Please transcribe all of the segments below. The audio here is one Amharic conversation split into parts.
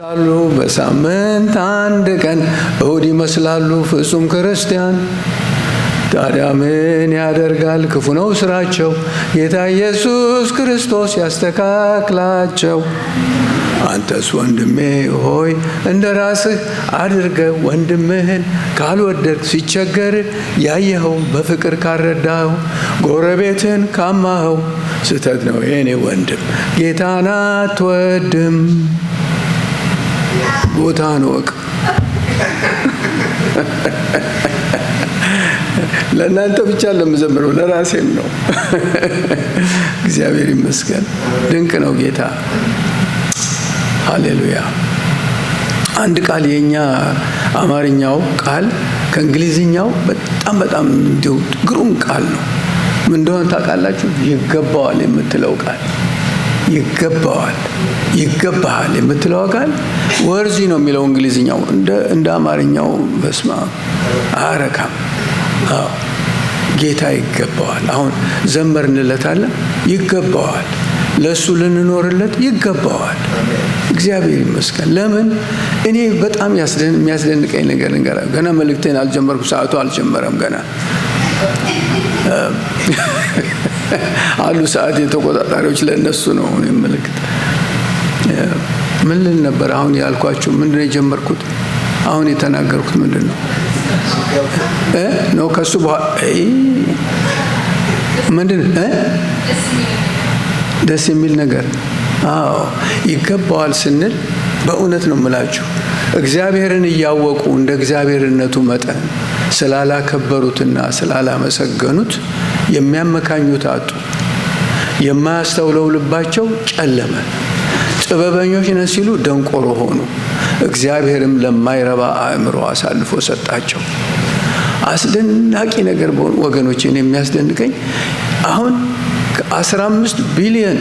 አሉ በሳምንት አንድ ቀን እሁድ ይመስላሉ ፍጹም ክርስቲያን። ታዲያ ምን ያደርጋል ክፉ ነው ስራቸው፣ ጌታ ኢየሱስ ክርስቶስ ያስተካክላቸው። አንተስ ወንድሜ ሆይ እንደ ራስህ አድርገህ ወንድምህን ካልወደድክ፣ ሲቸገር ያየኸው በፍቅር ካልረዳኸው፣ ጎረቤትን ካማኸው ስህተት ነው የኔ ወንድም፣ ጌታን አትወድም። ቦታን ወቅ ለእናንተ ብቻ ለምዘምረው ለራሴም ነው። እግዚአብሔር ይመስገን። ድንቅ ነው ጌታ። ሃሌሉያ። አንድ ቃል የኛ አማርኛው ቃል ከእንግሊዝኛው በጣም እንዲሁ ግሩም ቃል ነው። ምን እንደሆነ ታውቃላችሁ? ይገባዋል የምትለው ቃል ይገባዋል፣ ይገባሃል የምትለው ቃል ወርዚ ነው የሚለው እንግሊዝኛው። እንደ አማርኛው በስማ አረካም። ጌታ ይገባዋል። አሁን ዘመርንለታለን። ይገባዋል፣ ለሱ ልንኖርለት ይገባዋል። እግዚአብሔር ይመስገን። ለምን እኔ በጣም የሚያስደንቀኝ ነገር ልንገራ። ገና መልእክቴን አልጀመርኩም፣ ሰዓቱ አልጀመረም ገና አሉ ሰዓት የተቆጣጣሪዎች ለነሱ ነው መልእክት። ምን ልል ነበር አሁን ያልኳችሁ? ምንድነው የጀመርኩት? አሁን የተናገርኩት ምንድነው ነው? ከሱ በኋላ ምንድነው ደስ የሚል ነገር? አዎ ይገባዋል ስንል በእውነት ነው የምላችሁ፣ እግዚአብሔርን እያወቁ እንደ እግዚአብሔርነቱ መጠን ስላላከበሩትና ስላላመሰገኑት የሚያመካኙት አጡ። የማያስተውለው ልባቸው ጨለመ። ጥበበኞች ነን ሲሉ ደንቆሮ ሆኑ። እግዚአብሔርም ለማይረባ አእምሮ አሳልፎ ሰጣቸው። አስደናቂ ነገር በሆኑ ወገኖች፣ እኔ የሚያስደንቀኝ አሁን ከ15 ቢሊዮን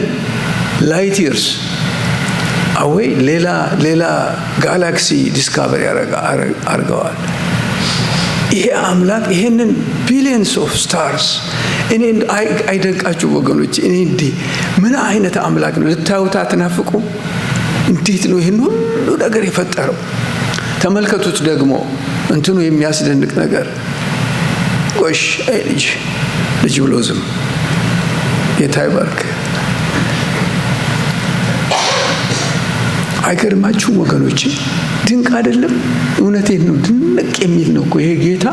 ላይት ይርስ አዌይ ሌላ ጋላክሲ ዲስካቨሪ አድርገዋል። ይሄ አምላክ ይሄንን ቢሊየንስ ኦፍ ስታርስ እኔ አይደንቃችሁ ወገኖች? እኔ እንዲህ ምን አይነት አምላክ ነው? ልታዩት አትናፍቁ? እንዴት ነው ይህን ሁሉ ነገር የፈጠረው? ተመልከቱት ደግሞ እንትኑ የሚያስደንቅ ነገር። ቆሽ ልጅ ብሎ ዝም ጌታ ይባርክ። አይገርማችሁም ወገኖች? ድንቅ አይደለም? እውነቴን ነው። ድንቅ የሚል ነው እኮ ይሄ ጌታ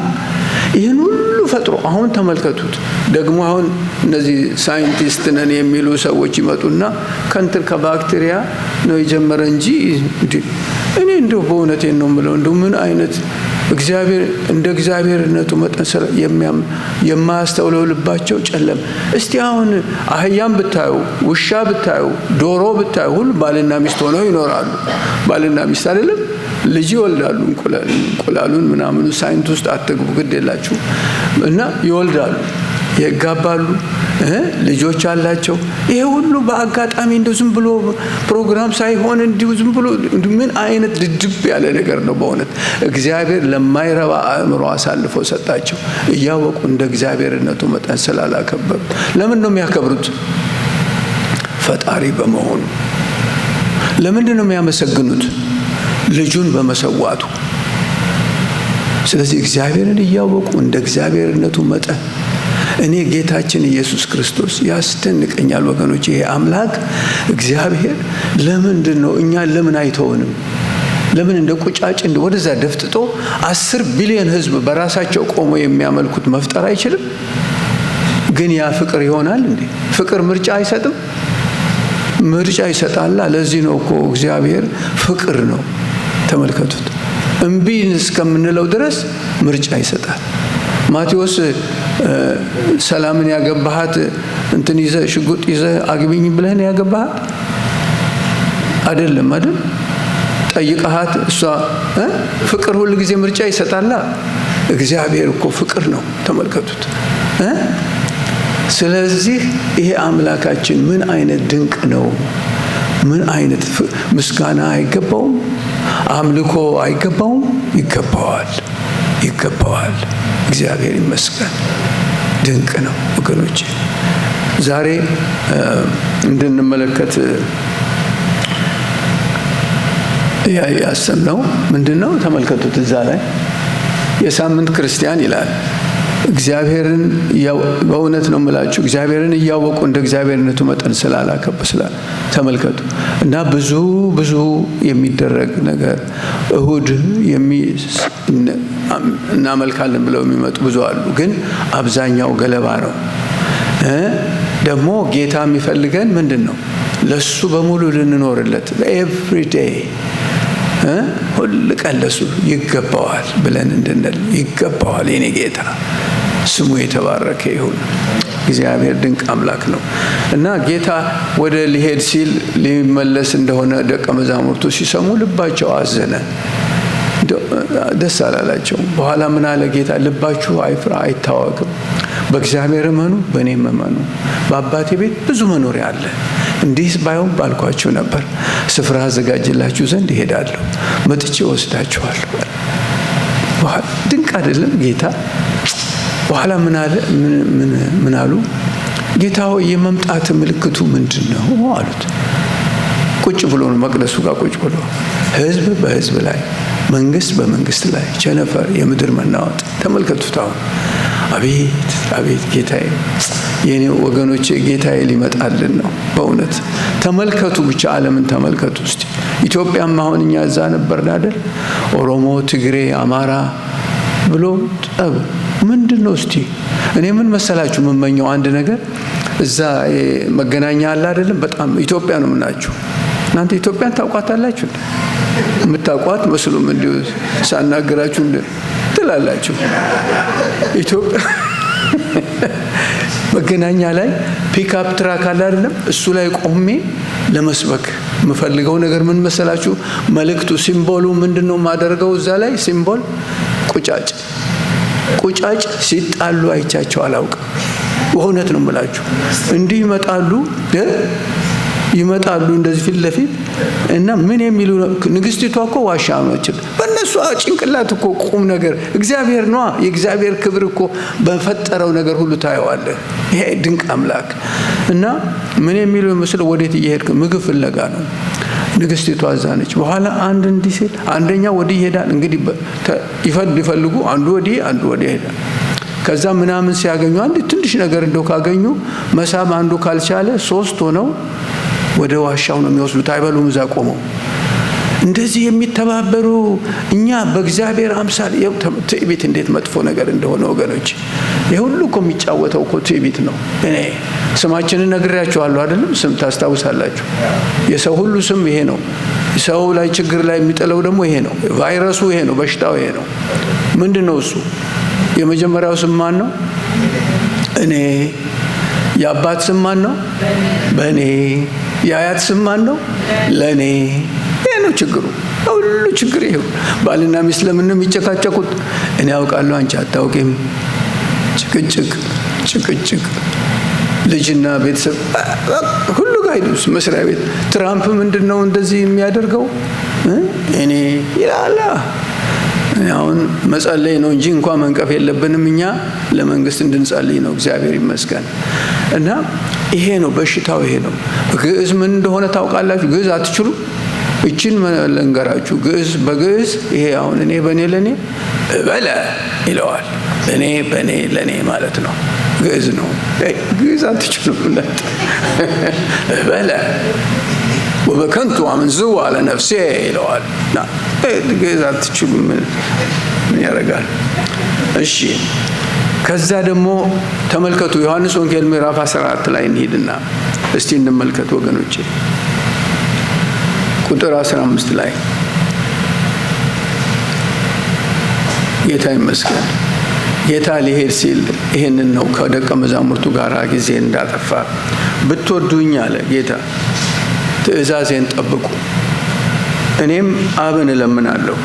ይህን ሁሉ ፈጥሮ። አሁን ተመልከቱት ደግሞ አሁን እነዚህ ሳይንቲስት ነን የሚሉ ሰዎች ይመጡና ከእንትን ከባክቴሪያ ነው የጀመረ እንጂ እኔ እንደው በእውነቴን ነው የምለው፣ እንደው ምን አይነት እግዚአብሔር እንደ እግዚአብሔርነቱ መጠን የማያስተውለው ልባቸው ጨለም። እስቲ አሁን አህያም ብታዩ፣ ውሻ ብታዩ፣ ዶሮ ብታዩ ሁሉ ባልና ሚስት ሆነው ይኖራሉ። ባልና ሚስት አይደለም? ልጅ ይወልዳሉ። እንቁላሉን ምናምኑ ሳይንስ ውስጥ አትግቡ፣ ግድ የላችሁ እና ይወልዳሉ፣ ይጋባሉ፣ ልጆች አላቸው። ይሄ ሁሉ በአጋጣሚ እንደው ዝም ብሎ ፕሮግራም ሳይሆን እንዲሁ ዝም ብሎ ምን አይነት ድድብ ያለ ነገር ነው በእውነት። እግዚአብሔር ለማይረባ አእምሮ አሳልፎ ሰጣቸው፣ እያወቁ እንደ እግዚአብሔርነቱ መጠን ስላላከበሩት። ለምን ነው የሚያከብሩት? ፈጣሪ በመሆኑ። ለምንድን ነው የሚያመሰግኑት? ልጁን በመሰዋቱ። ስለዚህ እግዚአብሔርን እያወቁ እንደ እግዚአብሔርነቱ መጠን እኔ ጌታችን ኢየሱስ ክርስቶስ ያስደንቀኛል ወገኖች። ይሄ አምላክ እግዚአብሔር ለምንድን ነው እኛን ለምን አይተውንም? ለምን እንደ ቁጫጭ ወደዛ ደፍጥጦ 10 ቢሊዮን ሕዝብ በራሳቸው ቆሞ የሚያመልኩት መፍጠር አይችልም? ግን ያ ፍቅር ይሆናል እንዴ? ፍቅር ምርጫ አይሰጥም? ምርጫ ይሰጣላ። ለዚህ ነው እኮ እግዚአብሔር ፍቅር ነው። ተመልከቱት። እምቢ እስከምንለው ድረስ ምርጫ ይሰጣል። ማቴዎስ ሰላምን ያገባሃት እንትን ይዘህ ሽጉጥ ይዘህ አግቢኝ ብለህ ያገባሃት አይደለም አይደል? ጠይቀሃት እሷ ፍቅር ሁሉ ጊዜ ምርጫ ይሰጣላ። እግዚአብሔር እኮ ፍቅር ነው። ተመልከቱት። ስለዚህ ይሄ አምላካችን ምን አይነት ድንቅ ነው! ምን አይነት ምስጋና አይገባውም? አምልኮ አይገባውም? ይገባዋል፣ ይገባዋል። እግዚአብሔር ይመስገን። ድንቅ ነው ወገኖቼ። ዛሬ እንድንመለከት ያሰብነው ምንድነው? ተመልከቱት። እዛ ላይ የሳምንት ክርስቲያን ይላል። እግዚአብሔርን በእውነት ነው የምላችሁ፣ እግዚአብሔርን እያወቁ እንደ እግዚአብሔርነቱ መጠን ስላላከበ ተመልከቱ። እና ብዙ የሚደረግ ነገር እሁድ እናመልካለን ብለው የሚመጡ ብዙ አሉ። ግን አብዛኛው ገለባ ነው። ደግሞ ጌታ የሚፈልገን ምንድን ነው? ለሱ በሙሉ ልንኖርለት ኤቭሪ ዴይ ሁል ቀን ለሱ ይገባዋል ብለን እንድንል ይገባዋል። የኔ ጌታ ስሙ የተባረከ ይሁን። እግዚአብሔር ድንቅ አምላክ ነው። እና ጌታ ወደ ሊሄድ ሲል ሊመለስ እንደሆነ ደቀ መዛሙርቱ ሲሰሙ ልባቸው አዘነ፣ ደስ አላላቸው። በኋላ ምን አለ ጌታ? ልባችሁ አይፍራ አይታወክም። በእግዚአብሔር እመኑ፣ በእኔም እመኑ። በአባቴ ቤት ብዙ መኖሪያ አለ። እንዲህ ባይሆን ባልኳችሁ ነበር። ስፍራ አዘጋጅላችሁ ዘንድ እሄዳለሁ፣ መጥቼ ወስዳችኋለሁ። ድንቅ አይደለም ጌታ? በኋላ ምን አሉ? ጌታ ሆይ የመምጣት ምልክቱ ምንድን ነው አሉት። ቁጭ ብሎ ነው መቅደሱ ጋር ቁጭ ብሎ፣ ሕዝብ በሕዝብ ላይ፣ መንግስት በመንግስት ላይ ቸነፈር፣ የምድር መናወጥ። ተመልከቱት። አሁን አቤት አቤት ጌታዬ፣ የኔ ወገኖቼ ጌታዬ ሊመጣልን ነው በእውነት። ተመልከቱ ብቻ ዓለምን ተመልከቱ እስቲ። ኢትዮጵያም አሁን እኛ እዛ ነበርን አይደል? ኦሮሞ፣ ትግሬ፣ አማራ ብሎ ጠብ ምንድን ነው እስቲ? እኔ ምን መሰላችሁ የምመኘው አንድ ነገር፣ እዛ መገናኛ አለ አይደለም? በጣም ኢትዮጵያ ነው ምናችሁ እናንተ ኢትዮጵያን ታውቋታላችሁ? የምታውቋት መስሉም እንዲሁ ሳናገራችሁ ትላላችሁ። ኢትዮጵያ መገናኛ ላይ ፒክአፕ ትራክ አለ አይደለም? እሱ ላይ ቆሜ ለመስበክ የምፈልገው ነገር ምን መሰላችሁ? መልእክቱ ሲምቦሉ ምንድነው የማደርገው? እዛ ላይ ሲምቦል ቁጫጭ ሲጣሉ አይቻቸው አላውቅም። በእውነት ነው የምላችሁ። እንዲህ ይመጣሉ እንደዚህ ፊት ለፊት እና ምን የሚሉ ንግስቲቷ እኮ ዋሻ ነች። በእነሱ ጭንቅላት እኮ ቁም ነገር እግዚአብሔር ነዋ። የእግዚአብሔር ክብር እኮ በፈጠረው ነገር ሁሉ ታየዋለህ። ይሄ ድንቅ አምላክ እና ምን የሚሉ መስሎ ወዴት እየሄድክ? ምግብ ፍለጋ ነው። ንግስቲቷ እዛ ነች። በኋላ አንድ እንዲህ ሲል አንደኛው ወዲህ ይሄዳል። እንግዲህ ይፈልጉ አንዱ ወዲህ አንዱ ወዲህ ይሄዳል። ከዛ ምናምን ሲያገኙ አንድ ትንሽ ነገር እንደው ካገኙ መሳብ አንዱ ካልቻለ ሶስት ሆነው ወደ ዋሻው ነው የሚወስዱት። አይበሉም እዛ ቆመው። እንደዚህ የሚተባበሩ እኛ በእግዚአብሔር አምሳል። ትዕቢት እንዴት መጥፎ ነገር እንደሆነ ወገኖች፣ የሁሉ እኮ የሚጫወተው እኮ ትዕቢት ነው። እኔ ስማችንን ነግሬያችኋለሁ አይደለም? ስም ታስታውሳላችሁ? የሰው ሁሉ ስም ይሄ ነው። ሰው ላይ ችግር ላይ የሚጥለው ደግሞ ይሄ ነው። ቫይረሱ ይሄ ነው። በሽታው ይሄ ነው። ምንድን ነው እሱ? የመጀመሪያው ስም ማን ነው? እኔ። የአባት ስም ማን ነው? በእኔ። የአያት ስም ማን ነው? ለእኔ። ይሄ ነው ችግሩ። ሁሉ ችግር ይሄው። ባልና ሚስት ለምን ነው የሚጨቃጨቁት? እኔ አውቃለሁ አንቺ አታውቂም። ጭቅጭቅ ልጅና ቤተሰብ ሁሉ ጋር ሄዱስ። መስሪያ ቤት ትራምፕ ምንድነው እንደዚህ የሚያደርገው? እኔ ይላል። አሁን መጸለይ ነው እንጂ እንኳን መንቀፍ የለብንም። እኛ ለመንግስት እንድንጸልይ ነው። እግዚአብሔር ይመስገን። እና ይሄ ነው በሽታው። ይሄ ነው። ግዕዝ ምን እንደሆነ ታውቃላችሁ? ግዕዝ አትችሉ? እችን ለንገራችሁ። ግዕዝ በግዕዝ ይሄ አሁን እኔ በእኔ ለእኔ በለ ይለዋል። እኔ በእኔ ለእኔ ማለት ነው። ግዕዝ ነው። ግዕዝ አትችሉም? በለ ወበከንቱ አመንዝዋ ለነፍሴ ይለዋል። ግዕዝ አትችሉም? ምን ያደርጋል? እሺ ከዛ ደግሞ ተመልከቱ። ዮሐንስ ወንጌል ምዕራፍ 14 ላይ እንሂድና እስቲ እንመልከት ወገኖቼ። ቁጥር 15 ላይ ጌታ ይመስገን። ጌታ ሊሄድ ሲል ይሄንን ነው ከደቀ መዛሙርቱ ጋር ጊዜ እንዳጠፋ። ብትወዱኝ አለ ጌታ ትእዛዜን ጠብቁ፣ እኔም አብን እለምናለሁ።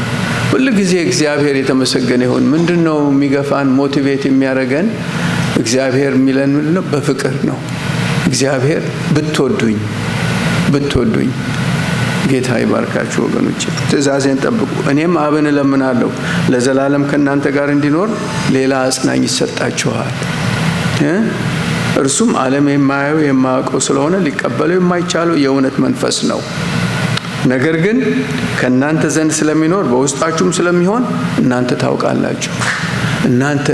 ሁሉ ጊዜ እግዚአብሔር የተመሰገነ ይሁን። ምንድነው የሚገፋን ሞቲቬት የሚያደርገን? እግዚአብሔር የሚለን ምንድነው? በፍቅር ነው። እግዚአብሔር ብትወዱኝ ጌታ ይባርካችሁ ወገኖች። ትእዛዜን ጠብቁ፣ እኔም አብን እለምናለሁ ለዘላለም ከእናንተ ጋር እንዲኖር ሌላ አጽናኝ ይሰጣችኋል። እርሱም ዓለም የማያየው የማያውቀው ስለሆነ ሊቀበለው የማይቻለው የእውነት መንፈስ ነው። ነገር ግን ከእናንተ ዘንድ ስለሚኖር በውስጣችሁም ስለሚሆን እናንተ ታውቃላችሁ። እናንተ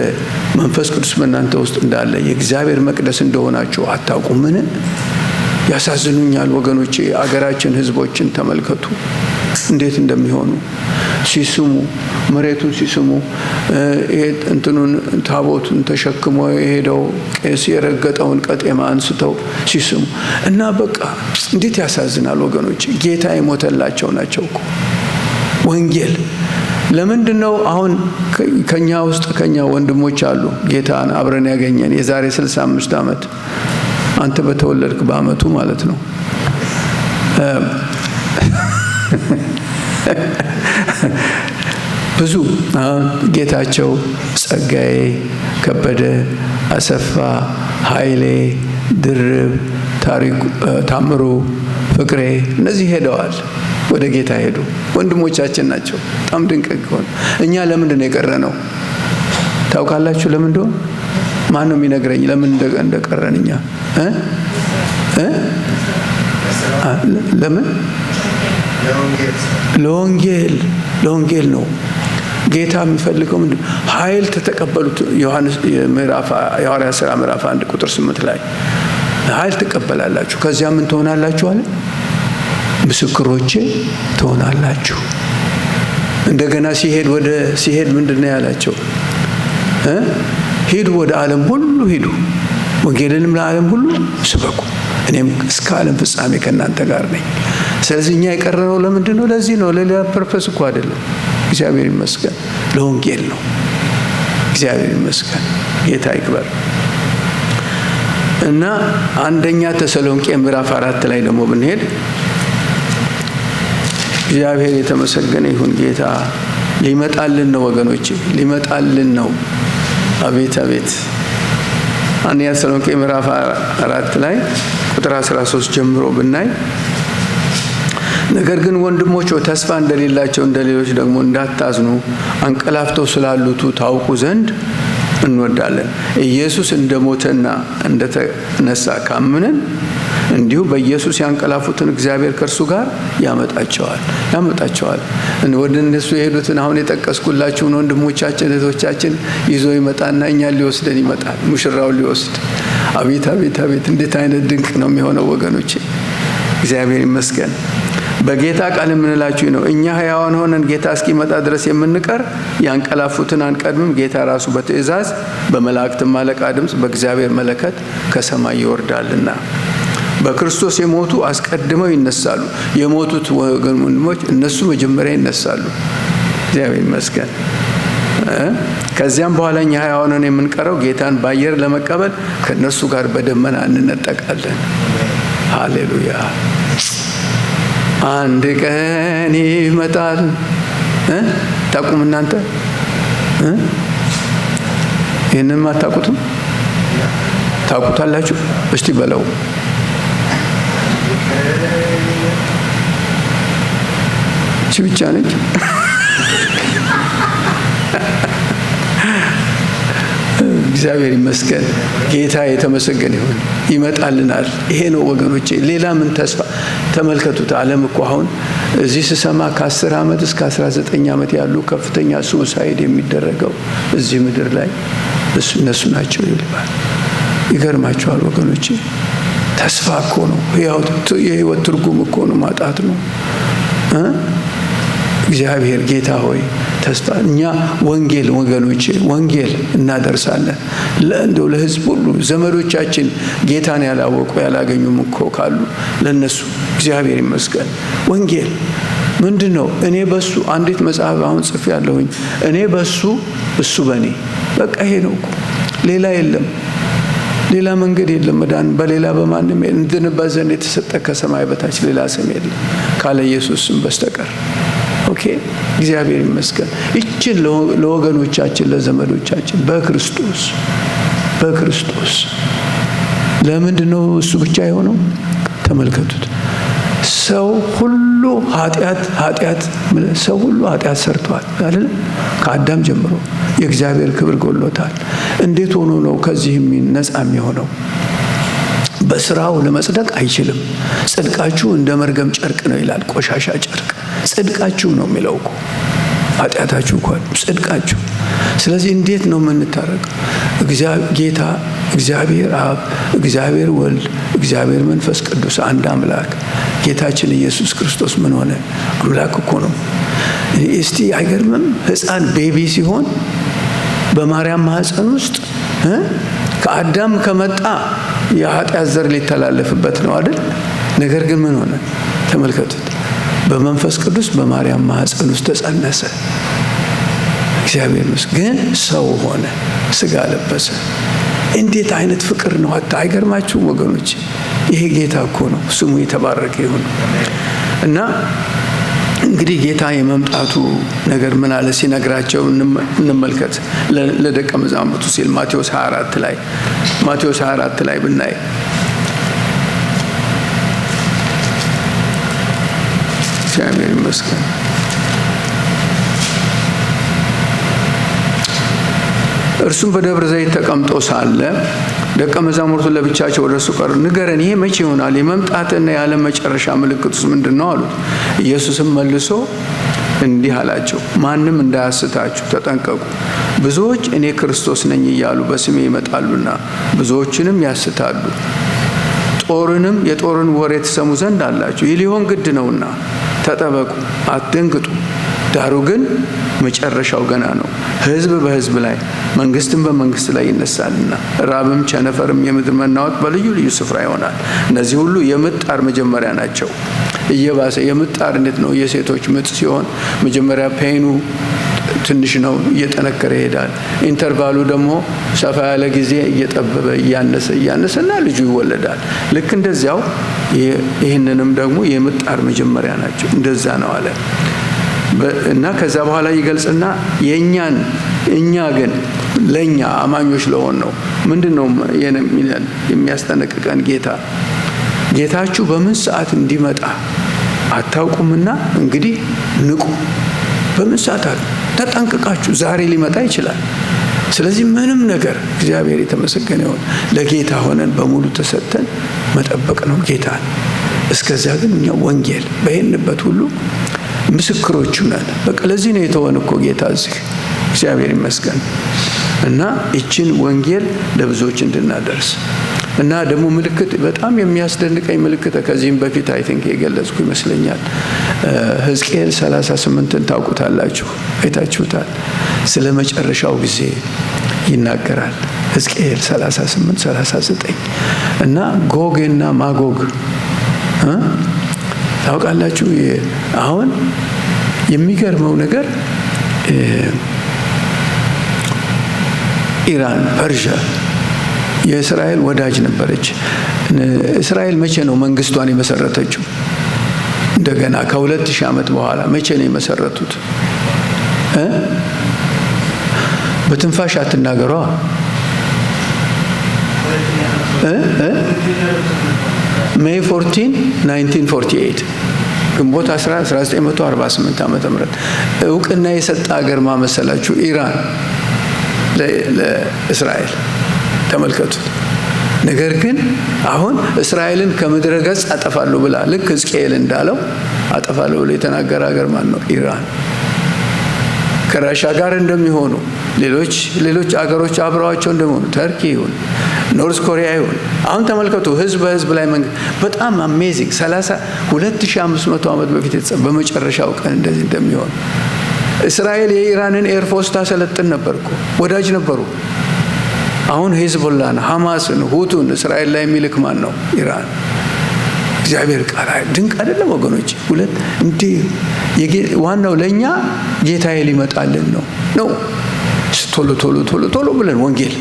መንፈስ ቅዱስ በእናንተ ውስጥ እንዳለ የእግዚአብሔር መቅደስ እንደሆናችሁ አታውቁምን? ያሳዝኑኛል ወገኖቼ። አገራችን ህዝቦችን ተመልከቱ እንዴት እንደሚሆኑ ሲስሙ፣ መሬቱን ሲስሙ፣ እንትኑን ታቦቱን ተሸክሞ የሄደው ቄስ የረገጠውን ቀጤማ አንስተው ሲስሙ እና በቃ እንዴት ያሳዝናል ወገኖቼ። ጌታ የሞተላቸው ናቸው እኮ ወንጌል። ለምንድነው አሁን ከኛ ውስጥ ከኛ ወንድሞች አሉ ጌታን አብረን ያገኘን የዛሬ 65 ዓመት አንተ በተወለድክ በአመቱ ማለት ነው። ብዙ ጌታቸው፣ ጸጋዬ፣ ከበደ፣ አሰፋ፣ ኃይሌ፣ ድርብ፣ ታሪኩ፣ ታምሩ፣ ፍቅሬ እነዚህ ሄደዋል፣ ወደ ጌታ ሄዱ። ወንድሞቻችን ናቸው። በጣም ድንቅ ሆነ። እኛ ለምንድን ነው የቀረነው? ታውቃላችሁ ለምን እንደሆነ? ማን ነው የሚነግረኝ ለምን እንደቀረን? እኛ ለምን? ለወንጌል ነው። ጌታ የሚፈልገው ምንድን? ኃይል ተቀበሉት። የሐዋርያት ሥራ ምዕራፍ 1 ቁጥር 8 ላይ ኃይል ትቀበላላችሁ፣ ከዚያ ምን ትሆናላችሁ አለ? ምስክሮቼ ትሆናላችሁ። እንደገና ሲሄድ ምንድን ነው ያላቸው? ሂዱ፣ ወደ ዓለም ሁሉ ሂዱ፣ ወንጌልንም ለዓለም ሁሉ ስበኩ፣ እኔም እስከ ዓለም ፍጻሜ ከእናንተ ጋር ነኝ። ስለዚህ እኛ የቀረነው ለምንድን ነው? ለዚህ ነው፣ ለሌላ ፐርፐስ እኮ አይደለም። እግዚአብሔር ይመስገን፣ ለወንጌል ነው። እግዚአብሔር ይመስገን፣ ጌታ ይክበር። እና አንደኛ ተሰሎንቄ ምዕራፍ 4 ላይ ደግሞ ብንሄድ እግዚአብሔር የተመሰገነ ይሁን። ጌታ ሊመጣልን ነው ወገኖቼ፣ ሊመጣልን ነው። አቤት አቤት። አንደኛ ተሰሎንቄ ምዕራፍ 4 ላይ ቁጥር 13 ጀምሮ ብናይ ነገር ግን ወንድሞች ተስፋ እንደሌላቸው እንደሌሎች ደግሞ እንዳታዝኑ አንቀላፍተው ስላሉቱ ታውቁ ዘንድ እንወዳለን። ኢየሱስ እንደሞተና እንደተነሳ ካመንን እንዲሁ በኢየሱስ ያንቀላፉትን እግዚአብሔር ከእርሱ ጋር ያመጣቸዋል። ወደ እነሱ የሄዱትን አሁን የጠቀስኩላችሁን ወንድሞቻችን እህቶቻችን ይዞ ይመጣና እኛን ሊወስደን ይመጣል። ሙሽራውን ሊወስድ። አቤት አቤት አቤት! እንዴት አይነት ድንቅ ነው የሚሆነው ወገኖቼ። እግዚአብሔር ይመስገን። በጌታ ቃል የምንላችሁ ነው፣ እኛ ሕያዋን ሆነን ጌታ እስኪመጣ ድረስ የምንቀር ያንቀላፉትን አንቀድምም። ጌታ ራሱ በትእዛዝ በመላእክትም አለቃ ድምፅ በእግዚአብሔር መለከት ከሰማይ ይወርዳልና በክርስቶስ የሞቱ አስቀድመው ይነሳሉ። የሞቱት ወንድሞች እነሱ መጀመሪያ ይነሳሉ። እግዚአብሔር ይመስገን። ከዚያም በኋላ እኛ ሕያዋን ሆነን የምንቀረው ጌታን በአየር ለመቀበል ከእነርሱ ጋር በደመና እንነጠቃለን። ሃሌሉያ! አንድ ቀን ይመጣል። ታቁም እናንተ ይህንን አታውቁትም? ታውቁታላችሁ? እስቲ በለው። እቺ ብቻ ነች። እግዚአብሔር ይመስገን። ጌታ የተመሰገነ ይሁን። ይመጣልናል። ይሄ ነው ወገኖቼ። ሌላ ምን ተስፋ? ተመልከቱት። ዓለም እኮ አሁን እዚህ ስሰማ ከ10 ዓመት እስከ 19 ዓመት ያሉ ከፍተኛ ሱሳይድ የሚደረገው እዚህ ምድር ላይ እነሱ ናቸው ይልባል። ይገርማቸዋል ወገኖቼ። ተስፋ እኮ ነው። የህይወት ትርጉም እኮ ነው ማጣት ነው። እግዚአብሔር ጌታ ሆይ ተስፋ እኛ ወንጌል ወገኖቼ ወንጌል እናደርሳለን። ለእንደው ለህዝብ ሁሉ ዘመዶቻችን ጌታን ያላወቁ ያላገኙም እኮ ካሉ ለነሱ እግዚአብሔር ይመስገን። ወንጌል ምንድነው? እኔ በሱ አንዲት መጽሐፍ አሁን ጽፌ ያለሁኝ እኔ በሱ እሱ በኔ። በቃ ይሄ ነው እኮ ሌላ የለም። ሌላ መንገድ የለም። መዳን በሌላ በማንም እንድንበት ዘንድ የተሰጠ ከሰማይ በታች ሌላ ስም የለም ካለ ኢየሱስ ስም በስተቀር። ኦኬ እግዚአብሔር ይመስገን። እቺን ለወገኖቻችን ለዘመዶቻችን በክርስቶስ ለምንድነው እሱ ብቻ የሆነው? ተመልከቱት። ሰው ሁሉ ኃጢአት ሰርቷል አይደል? ከአዳም ጀምሮ የእግዚአብሔር ክብር ጎሎታል። እንዴት ሆኖ ነው ከዚህ ነፃ የሚሆነው? በስራው ለመጽደቅ አይችልም። ጽድቃችሁ እንደ መርገም ጨርቅ ነው ይላል። ቆሻሻ ጨርቅ ጽድቃችሁ ነው የሚለው እኮ ኃጢአታችሁ እንኳን ጽድቃችሁ። ስለዚህ እንዴት ነው የምንታረቀው? ጌታ እግዚአብሔር አብ፣ እግዚአብሔር ወልድ፣ እግዚአብሔር መንፈስ ቅዱስ አንድ አምላክ ጌታችን ኢየሱስ ክርስቶስ ምን ሆነ? አምላክ እኮ ነው። እስቲ አይገርምም? ሕፃን ቤቢ ሲሆን በማርያም ማህፀን ውስጥ ከአዳም ከመጣ የኃጢአት ዘር ሊተላለፍበት ነው አይደል? ነገር ግን ምን ሆነ? ተመልከቱት። በመንፈስ ቅዱስ በማርያም ማህፀን ውስጥ ተጸነሰ። እግዚአብሔር ግን ሰው ሆነ፣ ስጋ ለበሰ። እንዴት አይነት ፍቅር ነው! አይገርማችሁም ወገኖች? ይሄ ጌታ እኮ ነው። ስሙ የተባረከ ይሁን። እና እንግዲህ ጌታ የመምጣቱ ነገር ምን አለ ሲነግራቸው እንመልከት። ለደቀ መዛሙርቱ ሲል ማቴዎስ 24 ላይ ብናይ እግዚአብሔር ይመስገን። እርሱም በደብረ ዘይት ተቀምጦ ሳለ ደቀ መዛሙርቱ ለብቻቸው ወደ እርሱ ቀርበው ንገረን፣ ይሄ መቼ ይሆናል? የመምጣትና የዓለም መጨረሻ ምልክቱስ ምንድን ነው አሉት። ኢየሱስም መልሶ እንዲህ አላቸው፣ ማንም እንዳያስታችሁ ተጠንቀቁ። ብዙዎች እኔ ክርስቶስ ነኝ እያሉ በስሜ ይመጣሉና ብዙዎችንም ያስታሉ። የጦርን ወሬ ትሰሙ ዘንድ አላችሁ። ይህ ሊሆን ግድ ነውና ተጠበቁ፣ አትደንግጡ። ዳሩ ግን መጨረሻው ገና ነው። ሕዝብ በሕዝብ ላይ መንግስትም በመንግስት ላይ ይነሳልና ራብም፣ ቸነፈርም፣ የምድር መናወጥ በልዩ ልዩ ስፍራ ይሆናል። እነዚህ ሁሉ የምጥ ጣር መጀመሪያ ናቸው። እየባሰ የምጥ ጣር እንዴት ነው? የሴቶች ምጥ ሲሆን መጀመሪያ ፔኑ ትንሽ ነው፣ እየጠነከረ ይሄዳል። ኢንተርቫሉ ደግሞ ሰፋ ያለ ጊዜ እየጠበበ እያነሰና ልጁ ይወለዳል። ልክ እንደዚያው ይህንንም ደግሞ የምጥ ጣር መጀመሪያ ናቸው። እንደዛ ነው አለ እና ከዛ በኋላ ይገልጽና እኛ ግን ለኛ አማኞች ለሆን ነው ምንድን ነው የሚያስጠነቅቀን? ጌታችሁ በምን ሰዓት እንዲመጣ አታውቁምና እንግዲህ ንቁ። በምን ሰዓት ተጠንቅቃችሁ፣ ዛሬ ሊመጣ ይችላል። ስለዚህ ምንም ነገር እግዚአብሔር የተመሰገነ ይሁን ለጌታ ሆነን በሙሉ ተሰጥተን መጠበቅ ነው ጌታን። እስከዚያ ግን እኛ ወንጌል በሄንበት ሁሉ ምስክሮቹ ነን። በቃ ለዚህ ነው የተወን እኮ ጌታ እዚህ። እግዚአብሔር ይመስገን። እና ይችን ወንጌል ለብዙዎች እንድናደርስ እና ደግሞ ምልክት፣ በጣም የሚያስደንቀኝ ምልክት ከዚህም በፊት አይ ቲንክ የገለጽኩ ይመስለኛል። ሕዝቅኤል 38ን ታውቁታላችሁ፣ አይታችሁታል። ስለ መጨረሻው ጊዜ ይናገራል። ሕዝቅኤል 38-39 እና ጎግ እና ማጎግ ታውቃላችሁ። አሁን የሚገርመው ነገር ኢራን፣ ፐርሺያ የእስራኤል ወዳጅ ነበረች። እስራኤል መቼ ነው መንግስቷን የመሰረተችው? እንደገና ከ2000 ዓመት በኋላ መቼ ነው የመሰረቱት? በትንፋሽ አትናገሯ። ሜይ 14 1948 ግንቦት 1948 ዓመተ ምህረት እውቅና የሰጠ ሀገር ማመሰላችሁ? ኢራን ለእስራኤል። ተመልከቱት። ነገር ግን አሁን እስራኤልን ከምድረ ገጽ አጠፋለሁ ብላ ልክ ሕዝቅኤል እንዳለው አጠፋለሁ ብሎ የተናገረ ሀገር ማን ነው? ኢራን። ከራሻ ጋር እንደሚሆኑ ሌሎች አገሮች አብረዋቸው እንደሚሆኑ ተርኪ ይሁን ኖርዝ ኮሪያ ይሁን። አሁን ተመልከቱ፣ ህዝብ በህዝብ ላይ በጣም አሜዚንግ 2500 ዓመት በፊት በመጨረሻው ቀን እንደዚህ እንደሚሆን። እስራኤል የኢራንን ኤርፎርስ ታሰለጥን ነበርኩ፣ ወዳጅ ነበሩ። አሁን ሂዝቦላን፣ ሐማስን፣ ሁቱን እስራኤል ላይ የሚልክ ማን ነው? ኢራን። እግዚአብሔር ቃል ድንቅ አይደለም ወገኖች? ሁለት እንዲህ ዋናው ለኛ ጌታዬ ሊመጣልን ነው። ቶሎ ብለን ወንጌል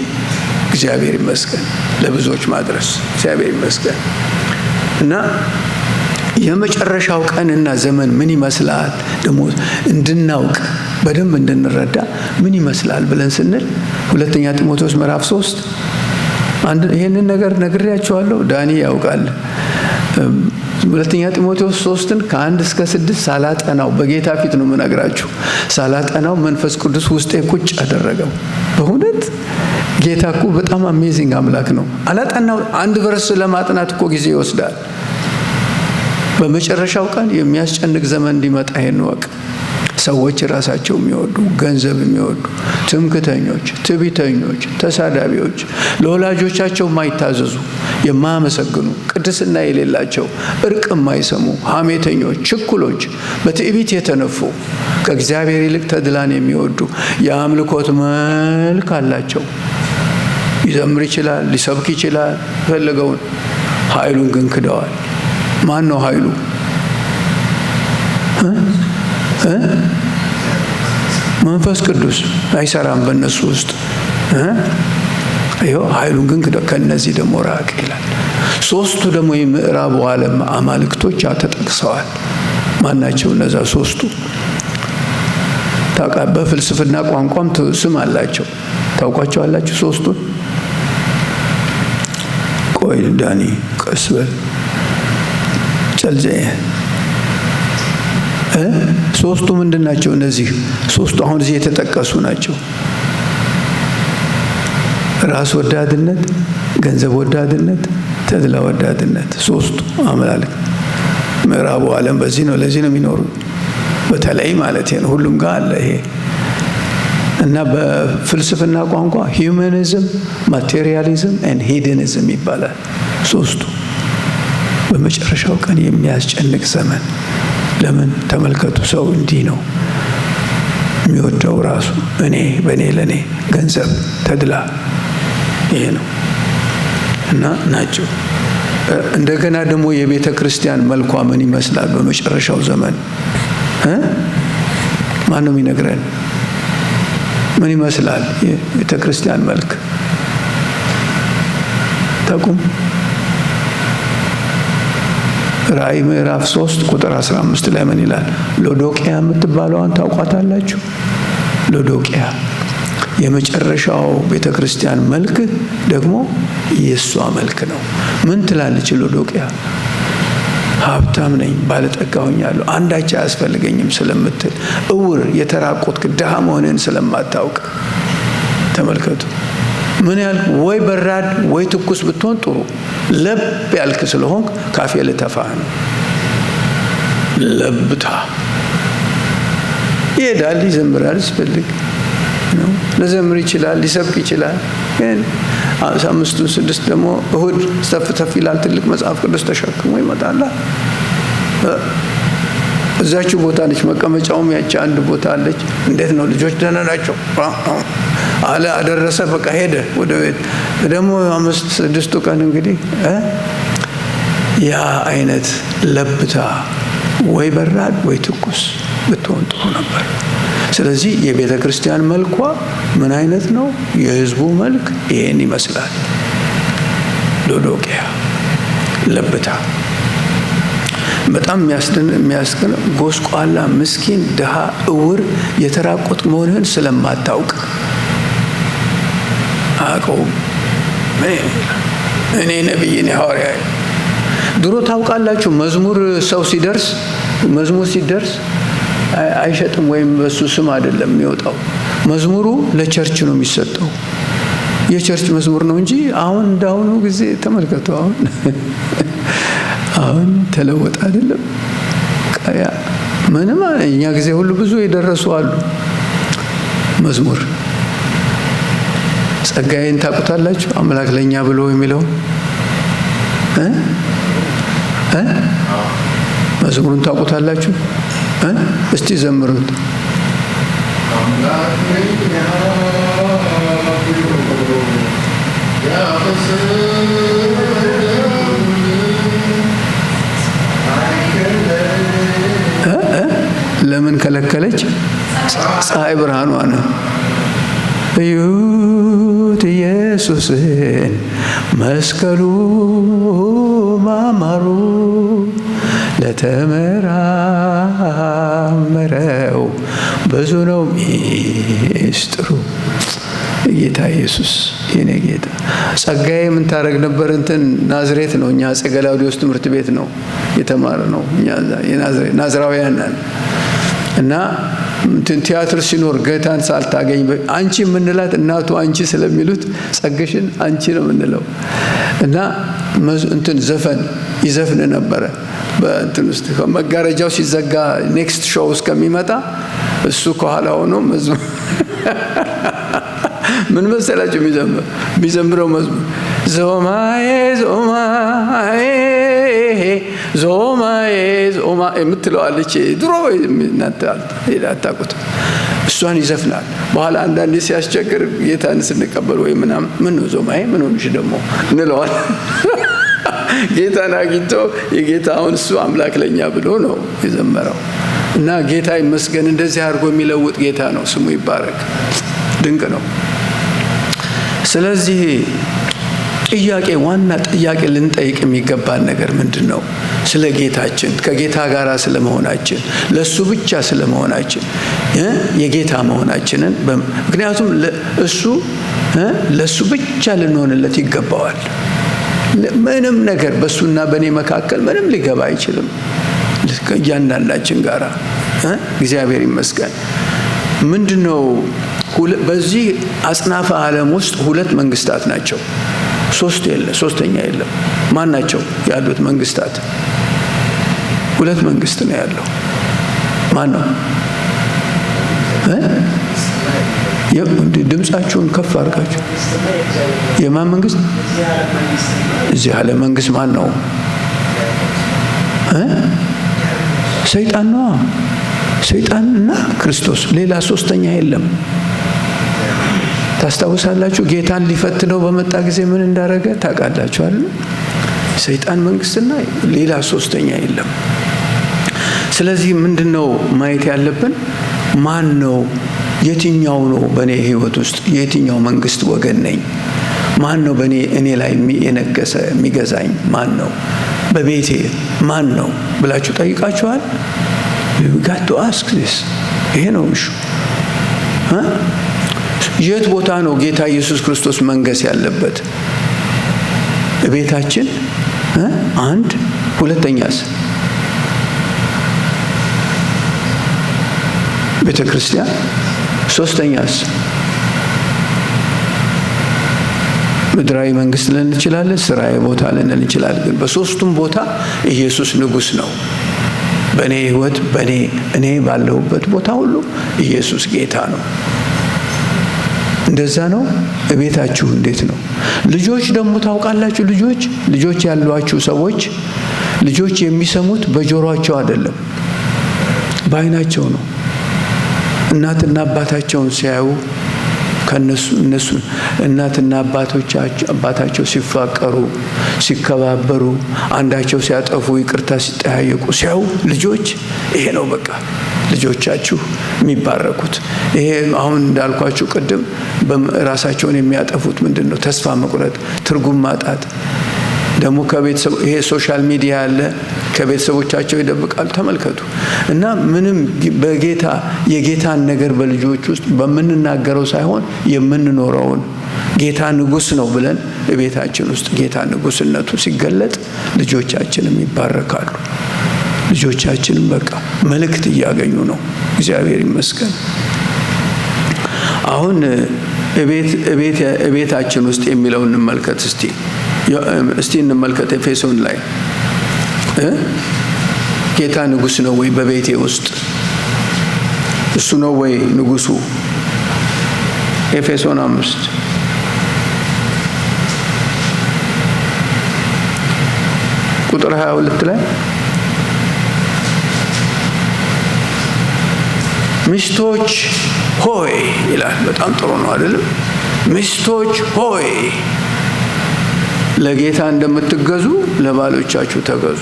እግዚአብሔር ይመስገን ለብዙዎች ማድረስ እግዚአብሔር ይመስገን። እና የመጨረሻው ቀንና ዘመን ምን ይመስላል ደግሞ እንድናውቅ በደንብ እንድንረዳ ምን ይመስላል ብለን ስንል ሁለተኛ ጢሞቴዎስ ምዕራፍ 3 ይሄንን ነገር ነግሬያችኋለሁ። ዳኒ ያውቃል። ሁለተኛ ጢሞቴዎስ 3ን ከ1 እስከ 6 ሳላጠናው በጌታ ፊት ነው የምነግራችሁ። ሳላጠናው መንፈስ ቅዱስ ውስጤ ቁጭ አደረገው። በእውነት ጌታ እኮ በጣም አሜዚንግ አምላክ ነው። አላጠናው አንድ ቨርስ ለማጥናት እኮ ጊዜ ይወስዳል። በመጨረሻው ቀን የሚያስጨንቅ ዘመን እንዲመጣ ይሄን ወቅ ሰዎች ራሳቸው የሚወዱ፣ ገንዘብ የሚወዱ፣ ትምክተኞች፣ ትዕቢተኞች፣ ተሳዳቢዎች፣ ለወላጆቻቸው የማይታዘዙ፣ የማያመሰግኑ፣ ቅድስና የሌላቸው፣ እርቅ የማይሰሙ፣ ሐሜተኞች፣ ችኩሎች፣ በትዕቢት የተነፉ፣ ከእግዚአብሔር ይልቅ ተድላን የሚወዱ፣ የአምልኮት መልክ አላቸው። ሊዘምር ይችላል፣ ሊሰብክ ይችላል የፈለገውን፣ ኃይሉን ግን ክደዋል። ማን ነው ኃይሉ? መንፈስ ቅዱስ አይሰራም በእነሱ ውስጥ። ይኸው ኃይሉን ግን ከእነዚህ ደግሞ ራቅ ይላል። ሶስቱ ደግሞ የምዕራቡ ዓለም አማልክቶች ተጠቅሰዋል። ማናቸው እነዛ ሶስቱ? በፍልስፍና ቋንቋም ስም አላቸው። ታውቋቸዋላችሁ ሶስቱን? ቆይ ዳኒ ቀስ በል ጨልዘየ። ሶስቱ ምንድን ናቸው? እነዚህ ሶስቱ አሁን እዚህ የተጠቀሱ ናቸው። ራስ ወዳድነት፣ ገንዘብ ወዳድነት፣ ተድላ ወዳድነት። ሶስቱ አምላክ ምዕራቡ ዓለም በዚህ ነው፣ ለዚህ ነው የሚኖሩ። በተለይ ማለት ነው ሁሉም ጋር አለ ይሄ። እና በፍልስፍና ቋንቋ ሂዩማኒዝም፣ ማቴሪያሊዝም ኤንድ ሂድኒዝም ይባላል ሶስቱ። በመጨረሻው ቀን የሚያስጨንቅ ዘመን። ለምን? ተመልከቱ፣ ሰው እንዲህ ነው የሚወደው ራሱ፣ እኔ፣ በእኔ፣ ለእኔ፣ ገንዘብ፣ ተድላ፣ ይሄ ነው እና ናቸው። እንደገና ደግሞ የቤተ ክርስቲያን መልኳ ምን ይመስላል በመጨረሻው ዘመን? ማን ነው የሚነግረን? ምን ይመስላል የቤተ ክርስቲያን መልክ? ታውቁም? ራእይ ምዕራፍ 3 ቁጥር 15 ላይ ምን ይላል? ሎዶቅያ የምትባለዋን ታውቋታላችሁ? ሎዶቅያ የመጨረሻው ቤተ ክርስቲያን መልክ ደግሞ የእሷ መልክ ነው። ምን ትላለች ሎዶቅያ? ሀብታም ነኝ፣ ባለጠጋ ሆኛለሁ፣ አንዳች አያስፈልገኝም ስለምትል፣ እውር፣ የተራቆትክ፣ ድሃ መሆንን ስለማታውቅ። ተመልከቱ ምን ያልክ? ወይ በራድ ወይ ትኩስ ብትሆን ጥሩ፣ ለብ ያልክ ስለሆንክ ካፌ ልተፋህ ነው። ለብታ ይሄዳል፣ ይዘምራል፣ ሲፈልግ ነው ለዘምር ይችላል፣ ሊሰብክ ይችላል። ግን 5-6 ደግሞ እሁድ ተፍ ይላል፣ ትልቅ መጽሐፍ ቅዱስ ተሸክሞ ይመጣል። እዛችሁ ቦታ ነች መቀመጫውም፣ ያቺ አንድ ቦታ አለች። እንዴት ነው ልጆች ደህና ናቸው አለ፣ አደረሰ፣ በቃ ሄደ ወደ ቤት። ደግሞ 5-6 ቀን እንግዲህ ያ አይነት ለብታ ወይ በራድ ወይ ትኩስ ብትሆን ጥሩ ነበር። ስለዚህ የቤተ ክርስቲያን መልኳ ምን አይነት ነው? የህዝቡ መልክ ይሄን ይመስላል። ሎዶቅያ ለብታ፣ በጣም የሚያስደን ጎስቋላ፣ ምስኪን፣ ድሃ፣ እውር፣ የተራቆት መሆንህን ስለማታውቅ አቀውም እኔ ነብይ ነኝ ሐዋርያ። ድሮ ታውቃላችሁ መዝሙር ሰው ሲደርስ መዝሙር ሲደርስ አይሸጥም ወይም በሱ ስም አይደለም የሚወጣው። መዝሙሩ ለቸርች ነው የሚሰጠው። የቸርች መዝሙር ነው እንጂ አሁን እንዳሁኑ ጊዜ ተመልከቱ። አሁን ተለወጠ አይደለም። ምንም እኛ ጊዜ ሁሉ ብዙ የደረሱ አሉ። መዝሙር ጸጋዬን ታውቁታላችሁ? አምላክ ለኛ ብሎ የሚለው መዝሙሩን ታውቁታላችሁ? እስቲ ዘምሩት። ለምን ከለከለች? ፀሐይ ብርሃኗ ነው። እዩት ኢየሱስን መስቀሉ ማማሩ ለተመራመረው ብዙ ነው ሚስጥሩ። ጌታ ኢየሱስ የኔ ጌታ። ጸጋዬ ምን ታረግ ነበር? እንትን ናዝሬት ነው። እኛ አፄ ገላውዴዎስ ትምህርት ቤት ነው የተማረ ነው። እኛ የናዝሬት ናዝራውያን ነን። እና ቲያትር ሲኖር ጌታን ሳልታገኝ አንቺ የምንላት እናቱ አንቺ ስለሚሉት ጸግሽን አንቺ ነው የምንለው። እና ዘፈን ይዘፍን ነበረ በእንትን ውስጥ መጋረጃው ሲዘጋ ኔክስት ሾው እስከሚመጣ እሱ ከኋላ ሆኖ መዝሙር ምን መሰላችሁ የሚዘምረው መዝሙር ዞማዬ ዞማዬ ዞማዬ ዞማ የምትለዋለች ድሮ እናንተ አታውቁት። እሷን ይዘፍናል። በኋላ አንዳንዴ ሲያስቸግር ጌታን ስንቀበል ወይ ምናምን ምን ነው ዞማዬ ምን ሆንሽ ደግሞ እንለዋል። ጌታን አግኝቶ የጌታውን እሱ አምላክ ለኛ ብሎ ነው የዘመረው። እና ጌታ ይመስገን እንደዚህ አድርጎ የሚለውጥ ጌታ ነው፣ ስሙ ይባረክ። ድንቅ ነው። ስለዚህ ዋና ጥያቄ ልንጠይቅ የሚገባን ነገር ምንድን ነው? ስለ ጌታችን ከጌታ ጋር ስለመሆናችን ለሱ ብቻ ስለመሆናችን የጌታ መሆናችንን ምክንያቱም እሱ ለሱ ብቻ ልንሆንለት ይገባዋል። ምንም ነገር በሱና በኔ መካከል ምንም ሊገባ አይችልም። እያንዳንዳችን ጋራ እግዚአብሔር ይመስገን። ምንድነው በዚህ አጽናፈ ዓለም ውስጥ ሁለት መንግስታት ናቸው። ሶስተኛ የለም። ማን ናቸው ያሉት መንግስታት? ሁለት መንግስት ነው ያለው። ማን ነው? ድምጻችሁን ከፍ አድርጋችሁ የማን መንግስት? እዚህ ዓለም መንግስት ማን ነው? ሰይጣን ነው። ሰይጣንና ክርስቶስ፣ ሌላ ሶስተኛ የለም። ታስታውሳላችሁ? ጌታን ሊፈትነው በመጣ ጊዜ ምን እንዳደረገ ታውቃላችሁ አይደል? ሰይጣን መንግስትና ሌላ ሶስተኛ የለም። ስለዚህ ምንድነው ማየት ያለብን? ማን ነው? የትኛው ነው በእኔ ህይወት ውስጥ የትኛው መንግስት ወገን ነኝ? ማን ነው እኔ ላይ የነገሰ የሚገዛኝ ማን ነው? በቤቴ ማን ነው ብላችሁ ጠይቃችኋል? you got to ask this። ይሄ ነው እሺ። የት ቦታ ነው ጌታ ኢየሱስ ክርስቶስ መንገስ ያለበት? ቤታችን አንድ። ሁለተኛስ ቤተ ክርስቲያን። ሶስተኛስ ምድራዊ መንግስት ልንል እንችላለን፣ ስራዬ ቦታ ልንል እንችላለን። ግን በሶስቱም ቦታ ኢየሱስ ንጉስ ነው። በእኔ ህይወት እኔ ባለሁበት ቦታ ሁሉ ኢየሱስ ጌታ ነው። እንደዛ ነው። ቤታችሁ እንዴት ነው? ልጆች ደግሞ ታውቃላችሁ፣ ልጆች ያሏችሁ ሰዎች ልጆች የሚሰሙት በጆሮአቸው አይደለም፣ በአይናቸው ነው። እናትና አባታቸውን ሲያዩ እነሱ እናትና አባታቸው ሲፋቀሩ ሲከባበሩ አንዳቸው ሲያጠፉ ይቅርታ ሲጠያየቁ ሲያዩ ልጆች ይሄ ነው በቃ ልጆቻችሁ የሚባረኩት። ይሄ አሁን እንዳልኳችሁ ቅድም በራሳቸውን የሚያጠፉት ምንድነው? ተስፋ መቁረጥ፣ ትርጉም ማጣት። ደግሞ ከቤተሰብ ይሄ ሶሻል ሚዲያ አለ፣ ከቤተሰቦቻቸው ይደብቃሉ። ተመልከቱ። እና ምንም የጌታን ነገር በልጆች ውስጥ በምንናገረው ሳይሆን የምንኖረውን ጌታ ንጉስ ነው ብለን በቤታችን ውስጥ ጌታ ንጉስነቱ ሲገለጥ ልጆቻችንም ይባረካሉ። ልጆቻችንም በቃ መልእክት እያገኙ ነው። እግዚአብሔር ይመስገን። አሁን ቤታችን ውስጥ የሚለውን እንመልከት እስቲ እንመልከት። ኤፌሶን ላይ ጌታ ንጉስ ነው ወይ በቤቴ ውስጥ? እሱ ነው ወይ ንጉሱ? ኤፌሶን 5 ቁጥር 22 ላይ ሚስቶች ሆይ ይላል። በጣም ጥሩ ነው አይደለም? ሚስቶች ሆይ ለጌታ እንደምትገዙ ለባሎቻችሁ ተገዙ።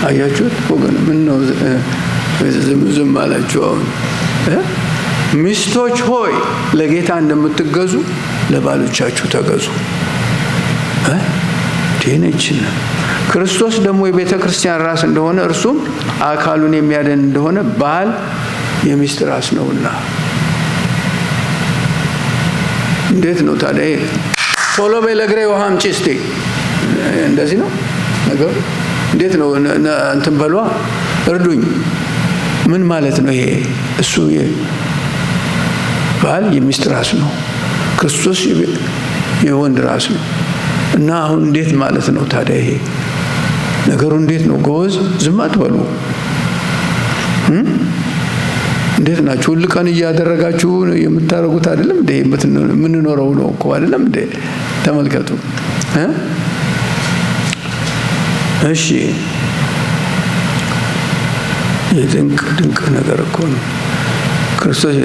አያችሁት ወገን? ምን ነው ዝም አላችሁ? አሁን ሚስቶች ሆይ ለጌታ እንደምትገዙ ለባሎቻችሁ ተገዙ። ቴነችና ክርስቶስ ደግሞ የቤተ ክርስቲያን ራስ እንደሆነ እርሱም አካሉን የሚያድን እንደሆነ ባል የሚስት ራስ ነውና። እንዴት ነው ታዲያ? ቶሎ በይ ለእግሬ ውሃ አምጪ እስቲ። እንደዚህ ነው ነገሩ? እንዴት ነው እንትን በሏ እርዱኝ ምን ማለት ነው ይሄ? እሱ ባል የሚስት ራስ ነው፣ ክርስቶስ የወንድ ራስ ነው። እና አሁን እንዴት ማለት ነው ታዲያ ይሄ ነገሩ እንዴት ነው? ጎበዝ ዝም አትበሉ። እንዴት ናችሁ? ሁሉ ቀን እያደረጋችሁ የምታረጉት አይደለም እንዴ? የምንኖረው ነው እኮ አይደለም እንዴ? ተመልከቱ። እሺ ድንቅ ነገር እኮ ነው ክርስቶስ።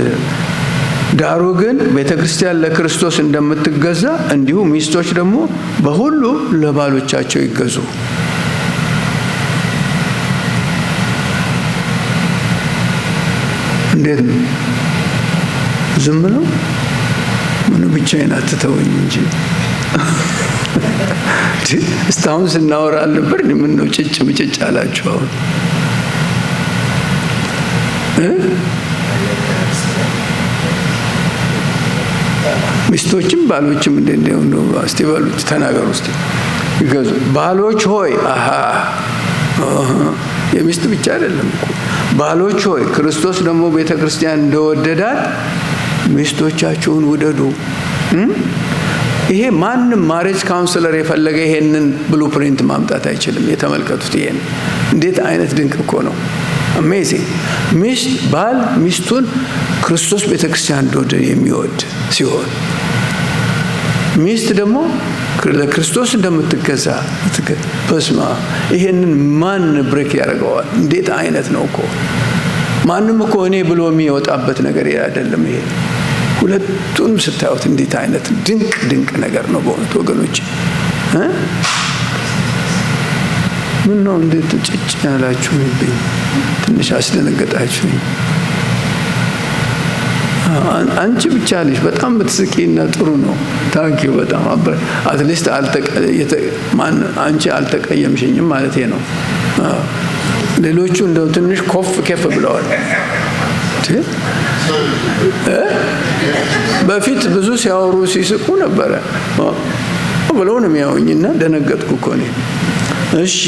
ዳሩ ግን ቤተክርስቲያን ለክርስቶስ እንደምትገዛ እንዲሁ ሚስቶች ደግሞ በሁሉ ለባሎቻቸው ይገዙ። እንዴት ነው? ዝም ነው? ምን ብቻዬን አትተውኝ እንጂ እስካሁን ስናወራ አልነበር? ምን ነው ጭጭ ምጭጭ አላችሁ? አሁን ሚስቶችም ባሎችም እንደው እስቲ በሉት ተናገሩ እስቲ ይገዙ። ባሎች ሆይ የሚስት ብቻ አይደለም እኮ ባሎች ሆይ ክርስቶስ ደግሞ ቤተክርስቲያን እንደወደዳት ሚስቶቻችሁን ውደዱ። ይሄ ማንም ማሬጅ ካውንስለር የፈለገ ይሄንን ብሉፕሪንት ማምጣት አይችልም። የተመልከቱት ይሄን እንዴት አይነት ድንቅ እኮ ነው። አሜዚንግ። ሚስት ባል ሚስቱን ክርስቶስ ቤተክርስቲያን እንደወደደ የሚወድ ሲሆን ሚስት ደግሞ ለክርስቶስ እንደምትገዛ በስማ ይሄንን ማን ብሬክ ያደርገዋል? እንዴት አይነት ነው እኮ ማንም እኮ እኔ ብሎ የሚወጣበት ነገር አይደለም ይሄ። ሁለቱንም ስታዩት እንዴት አይነት ድንቅ ነገር ነው በእውነት ወገኖች። ምን ነው እንዴት ጭጭ ያላችሁኝ? ትንሽ አስደነገጣችሁኝ። አንቺ ብቻ ልጅ በጣም ብትስቂና ጥሩ ነው። ታንኪዩ በጣም አትሊስት አንቺ አልተቀየምሽኝም ማለት ነው። ሌሎቹ እንደው ትንሽ ከፍ ብለዋል። በፊት ብዙ ሲያወሩ ሲስቁ ነበረ ብለው ነው የሚያዩኝና ደነገጥኩ እኮ እኔ። እሺ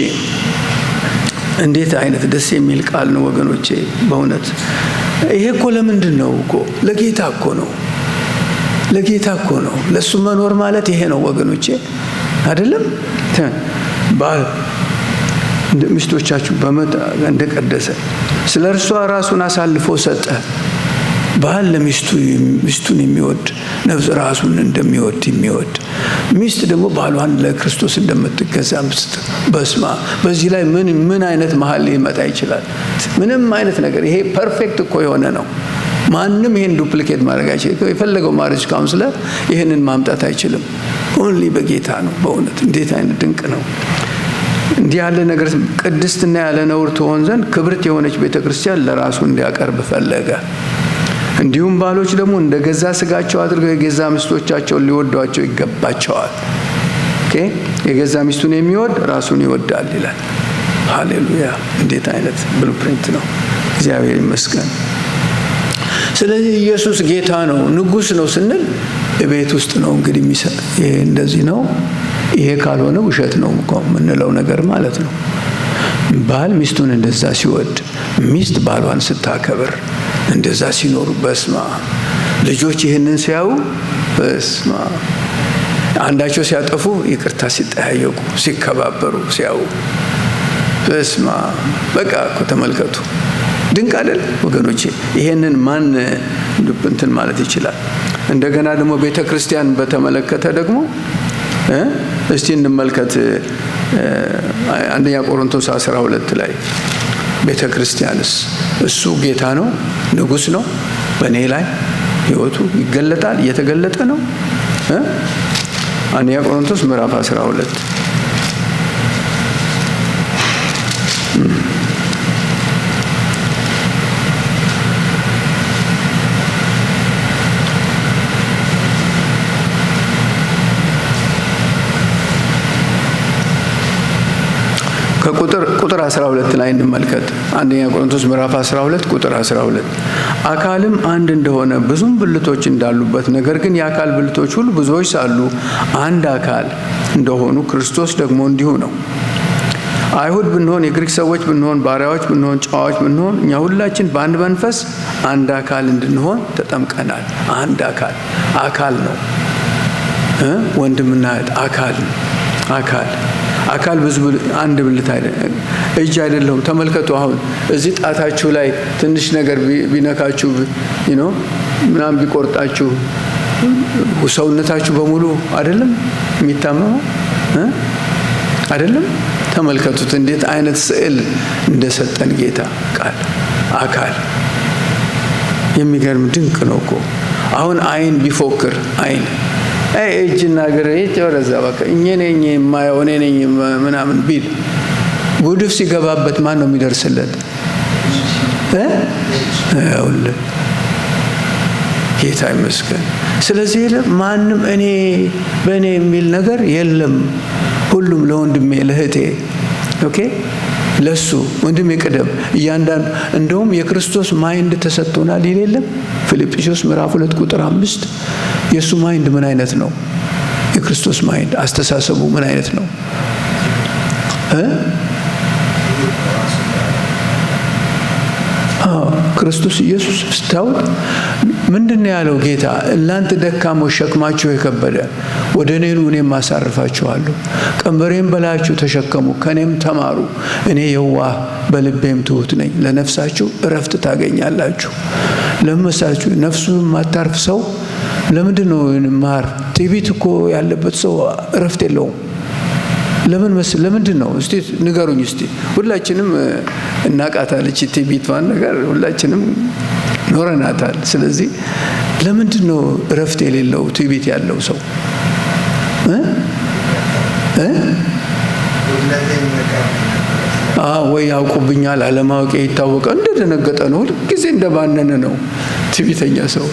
እንዴት አይነት ደስ የሚል ቃል ነው ወገኖቼ በእውነት። ይሄ እኮ ለምንድን ነው እኮ? ለጌታ እኮ ነው፣ ለጌታ እኮ ነው። ለሱ መኖር ማለት ይሄ ነው ወገኖቼ አይደለም? ባል ሚስቶቻችሁ እንደቀደሰ ስለ እርሷ ራሱን አሳልፎ ሰጠ። ባል ለሚስቱን የሚወድ ነፍስ ራሱን እንደሚወድ የሚወድ ሚስት ደግሞ ባሏን ለክርስቶስ እንደምትገዛ በስማ በዚህ ላይ ምን አይነት መሀል ሊመጣ ይችላል? ምንም አይነት ነገር። ይሄ ፐርፌክት እኮ የሆነ ነው። ማንም ይሄን ዱፕሊኬት ማድረግ አይችልም። የፈለገው ማሬጅ ካውንስለር ይሄንን ማምጣት አይችልም። ኦንሊ በጌታ ነው። በእውነት እንዴት አይነት ድንቅ ነው! እንዲህ ያለ ነገር ቅድስትና ያለ ነውር ትሆን ዘንድ ክብርት የሆነች ቤተክርስቲያን ለራሱ እንዲያቀርብ ፈለገ። እንዲሁም ባሎች ደግሞ እንደ ገዛ ስጋቸው አድርገው የገዛ ሚስቶቻቸውን ሊወዷቸው ይገባቸዋል። ኦኬ የገዛ ሚስቱን የሚወድ ራሱን ይወዳል ይላል። ሃሌሉያ! እንዴት አይነት ብሉፕሪንት ነው! እግዚአብሔር ይመስገን። ስለዚህ ኢየሱስ ጌታ ነው፣ ንጉስ ነው ስንል ቤት ውስጥ ነው እንግዲህ ይሄ እንደዚህ ነው። ይሄ ካልሆነ ውሸት ነው የምንለው ነገር ማለት ነው። ባል ሚስቱን እንደዛ ሲወድ፣ ሚስት ባሏን ስታከብር፣ እንደዛ ሲኖሩ በስማ ልጆች ይህንን ሲያዩ በስማ አንዳቸው ሲያጠፉ ይቅርታ ሲጠያየቁ ሲከባበሩ ሲያዩ በስማ በቃ እኮ ተመልከቱ። ድንቅ አይደል ወገኖቼ? ይሄንን ማን እንትን ማለት ይችላል? እንደገና ደግሞ ቤተክርስቲያን በተመለከተ ደግሞ እስቲ እንመልከት። አንደኛ ቆሮንቶስ 12 ላይ ቤተክርስቲያንስ እሱ ጌታ ነው፣ ንጉስ ነው፣ በእኔ ላይ ህይወቱ ይገለጣል፣ እየተገለጠ ነው። አንደኛ ቆሮንቶስ ምዕራፍ 12 ቁጥር 12 ላይ እንመልከት። አንደኛ ቆሮንቶስ ምዕራፍ 12 ቁጥር 12 አካልም አንድ እንደሆነ ብዙም ብልቶች እንዳሉበት፣ ነገር ግን የአካል ብልቶች ሁሉ ብዙዎች ሳሉ አንድ አካል እንደሆኑ ክርስቶስ ደግሞ እንዲሁ ነው። አይሁድ ብንሆን፣ የግሪክ ሰዎች ብንሆን፣ ባሪያዎች ብንሆን፣ ጨዋዎች ብንሆን እኛ ሁላችን በአንድ መንፈስ አንድ አካል እንድንሆን ተጠምቀናል። አንድ አካል ነው። ወንድምና እህት አካል ብዙ አንድ ብልት አይደለም፣ እጅ አይደለም። ተመልከቱ። አሁን እዚህ ጣታችሁ ላይ ትንሽ ነገር ቢነካችሁ ምናምን ቢቆርጣችሁ ሰውነታችሁ በሙሉ አይደለም የሚታመመው አይደለም? ተመልከቱት እንዴት አይነት ስዕል እንደሰጠን ጌታ ቃል። አካል የሚገርም ድንቅ ነው እኮ። አሁን አይን ቢፎክር እጅና እግር ወደዛ በቃ እኔ ነኝ የማየው እኔ ነኝ ምናምን ቢል ጉድፍ ሲገባበት ማን ነው የሚደርስለት? ጌታ ይመስገን። ስለዚህ ማንም እኔ በእኔ የሚል ነገር የለም። ሁሉም ለወንድሜ ለእህቴ ለሱ ወንድሜ ቅደም እያንዳንዱ እንደውም የክርስቶስ ማይንድ ተሰጥቶናል ይል የለም? ፊልጵስዩስ ምዕራፍ 2 ቁጥር 5 የሱ ማይንድ ምን አይነት ነው? የክርስቶስ ማይንድ አስተሳሰቡ ምን አይነት ነው? ክርስቶስ ኢየሱስ ስታውት ምንድነው ያለው ጌታ? እናንተ ደካሞች ሸክማችሁ የከበደ ወደ እኔ ኑ እኔም አሳርፋችኋለሁ። ቀንበሬን በላያችሁ ተሸከሙ ከኔም ተማሩ እኔ የዋህ በልቤም ትሁት ነኝ፣ ለነፍሳችሁ እረፍት ታገኛላችሁ። ለምሳችሁ ነፍሱ ማታርፍ ሰው ለምንድነው ማር? ትዕቢት እኮ ያለበት ሰው እረፍት የለውም። ለምንድን ነው? እስቲ ንገሩኝ። እስቲ ሁላችንም እናቃታለች ትዕቢቷን ነገር ሁላችንም ኖረናታል። ስለዚህ ለምንድን ነው እረፍት የሌለው ትዕቢት ያለው ሰው? ወይ ያውቁብኛል አለማወቅ ይታወቀ እንደደነገጠ ነው። ሁልጊዜ እንደባነነ ነው ትዕቢተኛ ሰው።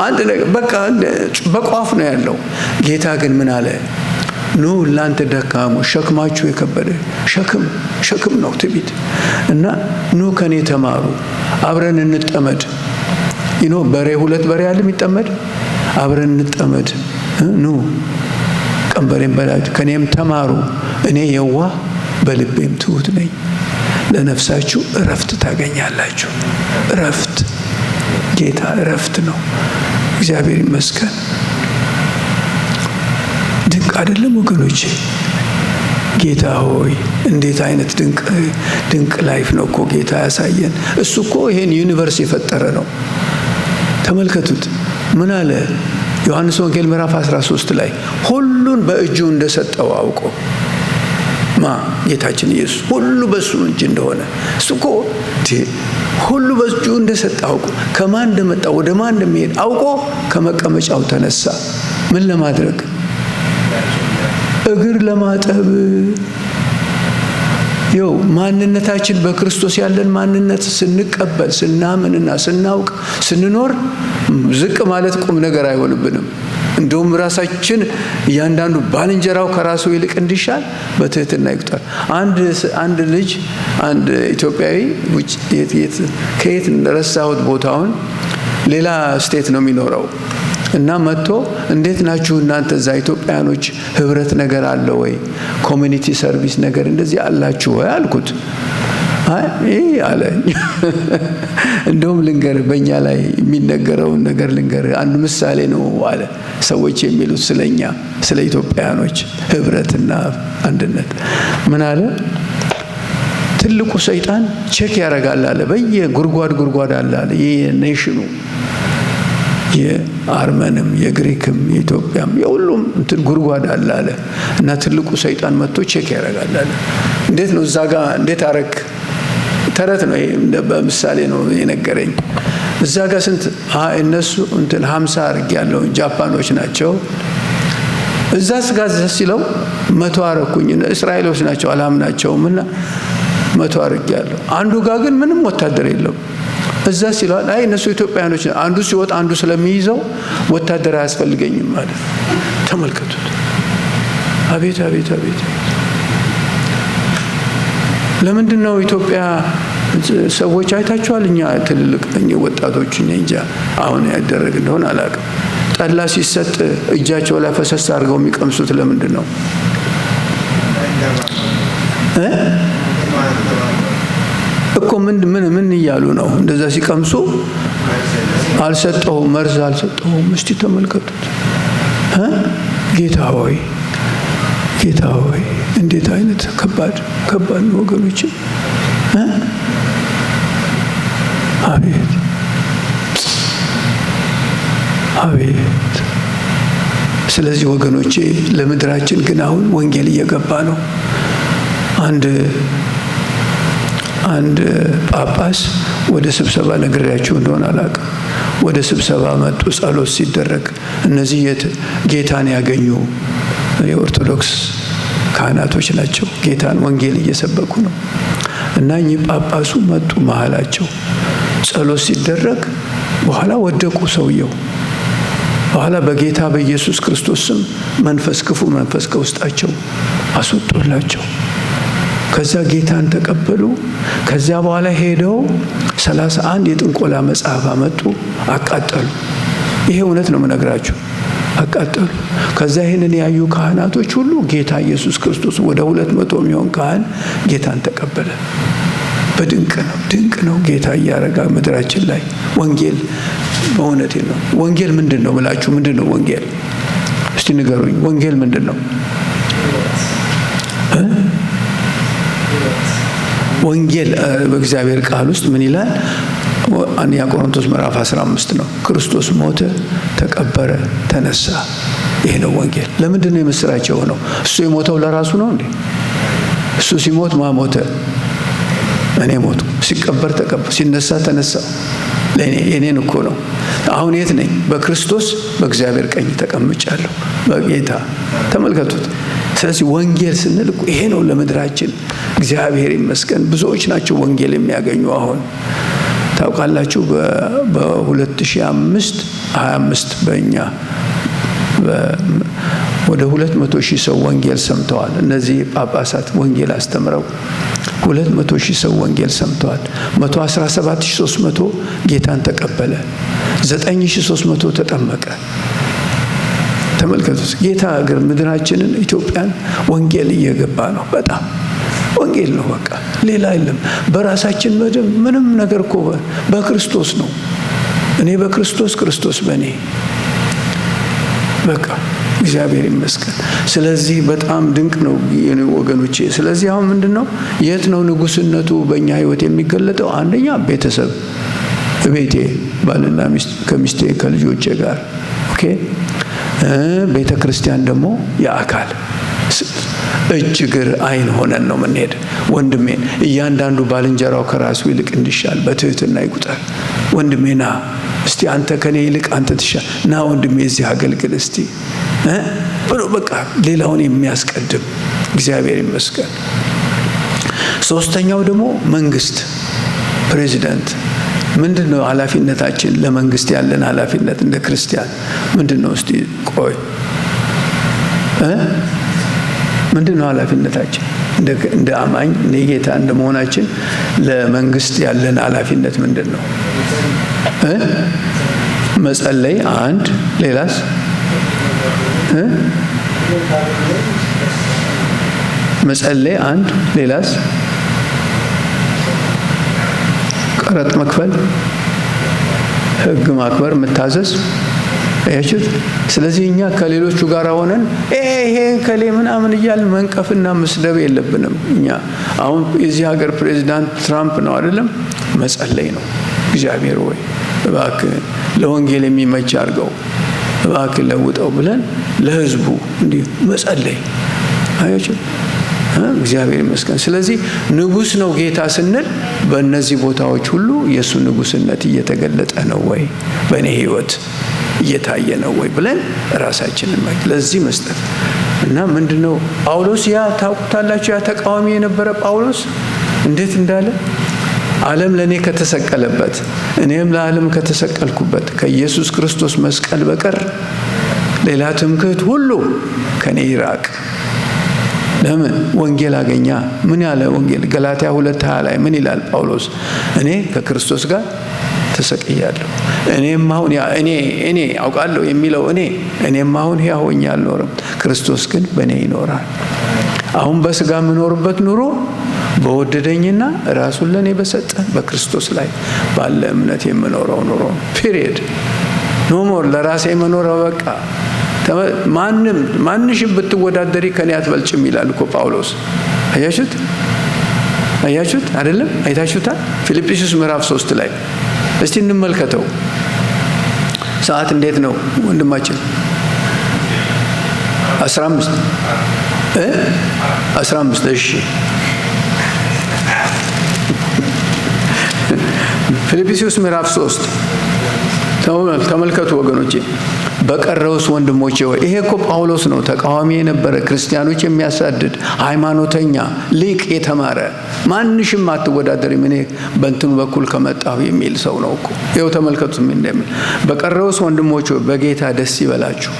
አንድ ነገር በቃ በቋፍ ነው ያለው። ጌታ ግን ምን አለ? ኑ ላንተ ደካሞች ሸክማችሁ የከበደ ሸክም ነው ትዕቢት እና ኑ ከኔ ተማሩ አብረን እንጠመድ። በሬ ሁለት በሬ ያለ የሚጠመድ አብረን እንጠመድ። ኑ ቀንበሬን በላችሁ ከኔም ተማሩ እኔ የዋህ በልቤም ትሁት ነኝ፣ ለነፍሳችሁ እረፍት ታገኛላችሁ። እረፍት ጌታ እረፍት ነው። እግዚአብሔር ይመስገን። ድንቅ አይደለም ወገኖቼ? ጌታ ሆይ እንዴት አይነት ድንቅ ላይፍ ነው እኮ ጌታ ያሳየን። እሱ እኮ ይሄን ዩኒቨርስ የፈጠረ ነው። ተመልከቱት ምን አለ ዮሐንስ ወንጌል ምዕራፍ 13 ላይ ሁሉን በእጁ እንደሰጠው አውቆ ጌታችን ኢየሱስ ሁሉ በሱ እጅ እንደሆነ እሱ እኮ ሁሉ በእጁ እንደሰጠው አውቆ ከማን እንደመጣ ወደ ማን እንደሚሄድ አውቆ ከመቀመጫው ተነሳ። ምን ለማድረግ? እግር ለማጠብ። ማንነታችን በክርስቶስ ያለን ማንነት ስንቀበል ስናምንና ስናውቅ ስንኖር ዝቅ ማለት ቁም ነገር አይሆንብንም። እንደውም ራሳችን እያንዳንዱ ባልንጀራው ከራሱ ይልቅ እንዲሻል በትህትና ይቁጠር። አንድ ልጅ አንድ ኢትዮጵያዊ ከየት ረሳሁት ቦታውን ሌላ ስቴት ነው የሚኖረው እና መጥቶ እንዴት ናችሁ እናንተ እዛ ኢትዮጵያኖች ህብረት ነገር አለ ወይ? ኮሚኒቲ ሰርቪስ ነገር እንደዚህ አላችሁ ወይ አልኩት። አለኝ እንደውም ልንገር በእኛ ላይ የሚነገረውን ነገር ልንገር አንድ ምሳሌ ነው አለ። ሰዎች የሚሉት ስለኛ ስለ ኢትዮጵያኖች ህብረትና አንድነት ምን አለ? ትልቁ ሰይጣን ቼክ ያደርጋል አለ። በየጉርጓድ አለ አለ። የኔሽኑ የአርመንም የግሪክም የኢትዮጵያም የሁሉም ጉርጓድ አለ አለ። እና ትልቁ ሰይጣን መጥቶ ቼክ ያደርጋል አለ። እንዴት ነው እዛ ጋር እንዴት አረክ? ተረት ነው በምሳሌ ነው የነገረኝ። እዛ ጋር ስንት እነሱ 50 አርግ ያለው ጃፓኖች ናቸው። እዛ ስጋ ሲለው 100 አረኩኝ። እስራኤሎች ናቸው አላምናቸውም እና 100 አርግ ያለው። አንዱ ጋር ግን ምንም ወታደር የለም። እዛ ሲለው እነሱ ኢትዮጵያኖች አንዱ ሲወጣ አንዱ ስለሚይዘው ወታደር አያስፈልገኝም ማለት። ተመልከቱት። አቤት አቤት አቤት! ለምንድን ነው ኢትዮጵያ ሰዎች አይታችኋል? እኛ ትልልቅ ወጣቶች እንጃ አሁን ያደረግ እንደሆነ አላውቅም። ጠላ ሲሰጥ እጃቸው ላይ ፈሰስ አድርገው የሚቀምሱት ለምንድን ነው? እኮ ምን እያሉ ነው? እንደዛ ሲቀምሱ አልሰጠሁም፣ መርዝ አልሰጠሁም። እስቲ ተመልከቱት። ጌታ ሆይ እንዴት አይነት ከባድ ነው ወገኖች። አቤት። ስለዚህ ወገኖቼ ለምድራችን ግን አሁን ወንጌል እየገባ ነው። አንድ ጳጳስ ወደ ስብሰባ ነግሬያችሁ እንደሆነ አላውቅም። ወደ ስብሰባ መጡ። ጸሎት ሲደረግ እነዚህ ጌታን ያገኙ የኦርቶዶክስ ካህናቶች ናቸው። ጌታን ወንጌል እየሰበኩ ነው። እና እኚህ ጳጳሱ መጡ መሃላቸው። ጸሎት ሲደረግ በኋላ ወደቁ ሰውየው። በኋላ በጌታ በኢየሱስ ክርስቶስ ስም ክፉ መንፈስ ከውስጣቸው አስወጡላቸው። ከዛ ጌታን ተቀበሉ። ከዚያ በኋላ ሄደው 31 የጥንቆላ መጽሐፍ አመጡ፣ አቃጠሉ። ይሄ እውነት ነው የምነግራችሁ። አቃጠሉ። ከዛ ይህንን ያዩ ካህናቶች ሁሉ ጌታ ኢየሱስ ክርስቶስ ወደ 200 የሚሆን ካህን ጌታን ተቀበለ። ድንቅ ነው ጌታ እያረጋ ምድራችን ላይ ወንጌል። በእውነቴ ነው። ወንጌል ምንድን ነው ብላችሁ ምንድን ነው ወንጌል? እስቲ ንገሩኝ። ወንጌል ምንድን ነው? ወንጌል በእግዚአብሔር ቃል ውስጥ ምን ይላል? አንደኛ ቆሮንቶስ ምዕራፍ 15 ነው። ክርስቶስ ሞተ፣ ተቀበረ፣ ተነሳ። ይሄ ነው ወንጌል። ለምንድን ነው የምስራች የሆነው? እሱ የሞተው ለራሱ ነው እንዴ? እሱ ሲሞት ሞተ? እኔ ሞቱ። ሲቀበር ተቀበር፣ ሲነሳ ተነሳ። የኔን እኮ ነው። አሁን የት ነኝ? በክርስቶስ በእግዚአብሔር ቀኝ ተቀምጫለሁ በጌታ። ተመልከቱት። ስለዚህ ወንጌል ስንል ይሄ ነው ለምድራችን። እግዚአብሔር ይመስገን ብዙዎች ናቸው ወንጌል የሚያገኙ። አሁን ታውቃላችሁ በ2025 በእኛ ወደ 200,000 ሰው ወንጌል ሰምተዋል። እነዚህ ጳጳሳት ወንጌል አስተምረው 200,000 ሰው ወንጌል ሰምተዋል። 117,300 ጌታን ተቀበለ። 9,300 ተጠመቀ። ተመልከቱት። ጌታ ሀገር ምድራችንን ኢትዮጵያን ወንጌል እየገባ ነው። በጣም ወንጌል ነው። በቃ ሌላ የለም። በራሳችን ምንም ነገር እኮ በክርስቶስ ነው። እኔ በክርስቶስ፣ ክርስቶስ በእኔ። በቃ እግዚአብሔር ይመስገን። ስለዚህ በጣም ድንቅ ነው ወገኖቼ። ስለዚህ አሁን ምንድን ነው የት ነው ንጉስነቱ በእኛ ህይወት የሚገለጠው? አንደኛ ቤተሰብ፣ ቤቴ፣ ባልና ሚስት፣ ከሚስቴ ከልጆቼ ጋር ኦኬ። ቤተ ክርስቲያን ደግሞ የአካል እጅ እግር አይን ሆነን ነው የምንሄድ። ወንድሜን እያንዳንዱ ባልንጀራው ከራሱ ይልቅ እንዲሻል በትህትና ይቁጠር። ወንድሜ ና እስቲ አንተ ከኔ ይልቅ አንተ ትሻል፣ ና ወንድሜ እዚህ አገልግል እስቲ ብሎ በቃ ሌላውን የሚያስቀድም እግዚአብሔር ይመስገን። ሶስተኛው ደግሞ መንግስት፣ ፕሬዚዳንት። ምንድን ነው ኃላፊነታችን? ለመንግስት ያለን ኃላፊነት እንደ ክርስቲያን ምንድን ነው? እስቲ ቆይ ምንድን ነው ኃላፊነታችን እንደ አማኝ ጌታ እንደመሆናችን ለመንግስት ያለን ኃላፊነት ምንድን ነው? መጸለይ አንድ፣ ሌላስ? መጸለይ አንድ፣ ሌላስ? ቀረጥ መክፈል፣ ህግ ማክበር፣ መታዘዝ። አያችሁት? ስለዚህ እኛ ከሌሎቹ ጋር ሆነን ይሄ ከሌ ምናምን እያልን መንቀፍና መስደብ የለብንም። እኛ አሁን የዚህ ሀገር ፕሬዚዳንት ትራምፕ ነው አይደለም? መጸለይ ነው። እግዚአብሔር ወይ እባክህ ለወንጌል የሚመች አድርገው፣ እባክህ ለውጠው ብለን ለህዝቡ እንዲህ መጸለይ። አያችሁት? እግዚአብሔር ይመስገን። ስለዚህ ንጉስ ነው ጌታ ስንል በእነዚህ ቦታዎች ሁሉ የእሱ ንጉስነት እየተገለጠ ነው ወይ? በእኔ ህይወት እየታየ ነው ወይ ብለን ራሳችንን ለዚህ መስጠት እና ምንድነው ጳውሎስ ያ ታውቁታላችሁ፣ ያ ተቃዋሚ የነበረ ጳውሎስ እንዴት እንዳለ ዓለም ለኔ ከተሰቀለበት እኔም ለዓለም ከተሰቀልኩበት ከኢየሱስ ክርስቶስ መስቀል በቀር ሌላ ትምክህት ሁሉ ከኔ ይራቅ። ለምን? ወንጌል አገኛ። ምን ያለ ወንጌል? ገላትያ 2:20 ላይ ምን ይላል ጳውሎስ? እኔ ከክርስቶስ ጋር ተሰቅያለሁ። እኔም አሁን እኔ አውቃለሁ የሚለው እኔም አሁን ሕያው ሆኜ አልኖርም፣ ክርስቶስ ግን በእኔ ይኖራል። አሁን በስጋ የምኖርበት ኑሮ በወደደኝና ራሱን ለኔ በሰጠ በክርስቶስ ላይ ባለ እምነት የምኖረው ኑሮ ፒሪየድ። ኖ ሞር ለራሴ መኖር በቃ። ማንሽም ብትወዳደሪ ከኔ አትበልጭም ይላል እኮ ጳውሎስ። አያችሁት አይደለም? አይታችሁታል? ፊልጵስዩስ ምዕራፍ 3 ላይ እስቲ እንመልከተው። ሰዓት እንዴት ነው ወንድማችን? 15 እሺ። ፊልጵስዩስ ምዕራፍ 3 ተመልከቱ ወገኖቼ። በቀረውስ ወንድሞቼ ሆይ፣ ይሄ እኮ ጳውሎስ ነው፣ ተቃዋሚ የነበረ ክርስቲያኖች የሚያሳድድ ሃይማኖተኛ ሊቅ የተማረ ማንሽም አትወዳደሪም እኔ በእንትኑ በኩል ከመጣሁ የሚል ሰው ነው እኮ። ይኸው ተመልከቱት ምን እንደሚል። በቀረውስ ወንድሞቼ ሆይ በጌታ ደስ ይበላችሁ።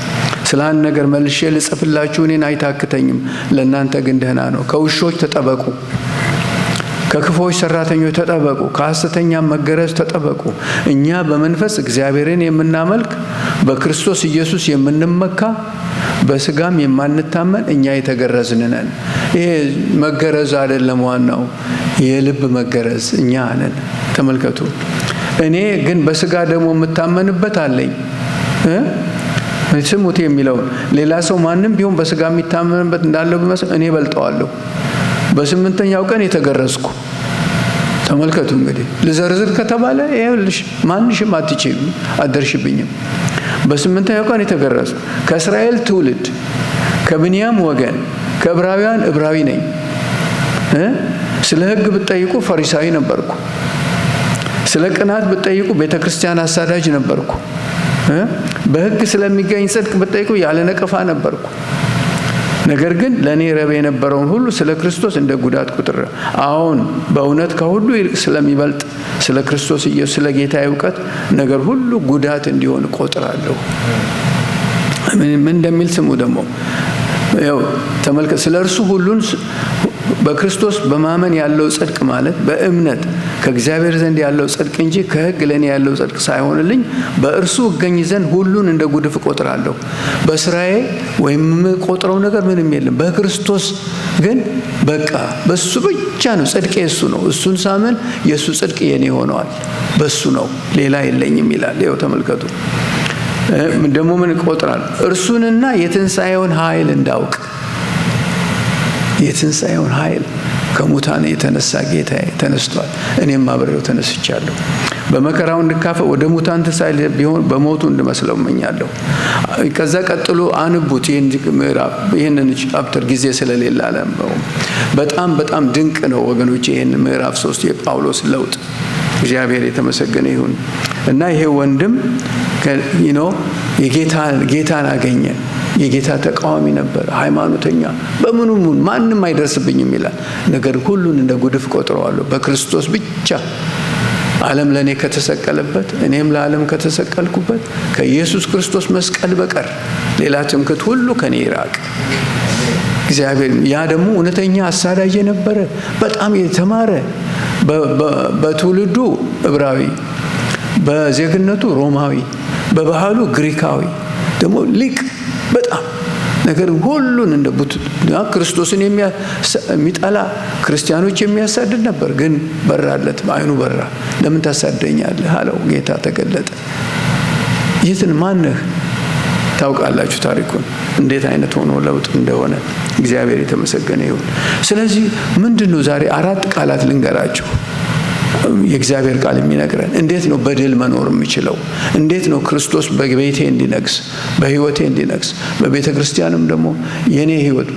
ስለ አንድ ነገር መልሼ ልጽፍላችሁ እኔን አይታክተኝም፣ ለእናንተ ግን ደህና ነው። ከውሾች ተጠበቁ፣ ከክፉዎች ሰራተኞች ተጠበቁ፣ ከሐሰተኛ መገረዝ ተጠበቁ። እኛ በመንፈስ እግዚአብሔርን የምናመልክ በክርስቶስ ኢየሱስ የምንመካ በስጋም የማንታመን እኛ የተገረዝን ነን። ይሄ መገረዝ አይደለም ዋናው፣ የልብ መገረዝ እኛ ነን። ተመልከቱ። እኔ ግን በስጋ ደግሞ የምታመንበት አለኝ። ስሙት የሚለውን ሌላ ሰው ማንም ቢሆን በስጋ የሚታመንበት እንዳለው ቢመስል እኔ በልጠዋለሁ። በ8ኛው ቀን የተገረዝኩ። ተመልከቱ እንግዲህ ልዘርዝር ከተባለ ይኸውልሽ ማንሽም አትደርሽብኝም። በ8ኛው ቀን የተገረዝኩ፣ ከእስራኤል ትውልድ፣ ከብንያም ወገን፣ ከዕብራውያን ዕብራዊ ነኝ። ስለ ሕግ ብትጠይቁ ፈሪሳዊ ነበርኩ። ስለ ቅናት ብትጠይቁ ቤተ ክርስቲያን አሳዳጅ ነበርኩ። በሕግ ስለሚገኝ ጽድቅ ብትጠይቁ ያለ ነቀፋ ነበርኩ። ነገር ግን ለእኔ ረብ የነበረውን ሁሉ ስለ ክርስቶስ እንደ ጉዳት ቁጥር፣ አሁን በእውነት ከሁሉ ይልቅ ስለሚበልጥ ስለ ክርስቶስ ኢየሱስ ስለ ጌታ እውቀት ነገር ሁሉ ጉዳት እንዲሆን እቆጥራለሁ። ምን እንደሚል ስሙ ደግሞ ያው ተመልከት። ስለ እርሱ ሁሉን በክርስቶስ በማመን ያለው ጽድቅ ማለት በእምነት ከእግዚአብሔር ዘንድ ያለው ጽድቅ እንጂ ከሕግ ለእኔ ያለው ጽድቅ ሳይሆንልኝ በእርሱ እገኝ ዘንድ ሁሉን እንደ ጉድፍ እቆጥራለሁ። በስራዬ ወይም የምቆጥረው ነገር ምንም የለም። በክርስቶስ ግን በቃ በሱ ብቻ ነው ጽድቄ፣ እሱ ነው። እሱን ሳምን የእሱ ጽድቅ የኔ ሆነዋል። በሱ ነው፣ ሌላ የለኝም ይላል። ይኸው ተመልከቱ። ደግሞ ምን እቆጥራለሁ? እርሱንና የትንሣኤውን ኃይል እንዳውቅ። የትንሣኤውን ኃይል ከሙታን የተነሳ ጌታዬ ተነስቷል፣ እኔም አብሬው ተነስቻለሁ። በመከራው እንድካፈል ወደ ሙታን ትንሣኤ ቢሆን በሞቱ እንድመስለው እመኛለሁ። ከዛ ቀጥሎ አንቡት ይህን ምዕራፍ፣ ይህንን ቻፕተር ጊዜ ስለሌለ አላነበውም። በጣም ድንቅ ነው ወገኖች። ይህን ምዕራፍ 3 የጳውሎስ ለውጥ እግዚአብሔር የተመሰገነ ይሁን። እና ይሄ ወንድም ጌታን አገኘ። የጌታ ተቃዋሚ ነበር፣ ሃይማኖተኛ፣ በምኑም ማንም አይደርስብኝም ይላል። ነገር ሁሉን እንደ ጉድፍ ቆጥረዋለሁ በክርስቶስ ብቻ ዓለም ለእኔ ከተሰቀለበት እኔም ለዓለም ከተሰቀልኩበት ከኢየሱስ ክርስቶስ መስቀል በቀር ሌላ ትምክህት ሁሉ ከኔ ይራቅ። እግዚአብሔር ያ ደግሞ እውነተኛ አሳዳጅ የነበረ በጣም የተማረ በትውልዱ ዕብራዊ፣ በዜግነቱ ሮማዊ፣ በባህሉ ግሪካዊ ደግሞ ሊቅ በጣም ነገር ሁሉን እንደ ክርስቶስን የሚጠላ ክርስቲያኖች የሚያሳድድ ነበር። ግን በራለት፣ አይኑ በራ። ለምን ታሳደኛለህ አለው። ጌታ ተገለጠ። የትን ማነህ? ታውቃላችሁ ታሪኩን እንዴት አይነት ሆኖ ለውጥ እንደሆነ። እግዚአብሔር የተመሰገነ ይሁን። ስለዚህ ምንድነው ዛሬ 4 ቃላት ልንገራችሁ። የእግዚአብሔር ቃል የሚነግረን እንዴት ነው በድል መኖር የምችለው? እንዴት ነው ክርስቶስ በቤቴ እንዲነግስ፣ በህይወቴ እንዲነግስ፣ በቤተ ክርስቲያንም ደግሞ የኔ ህይወት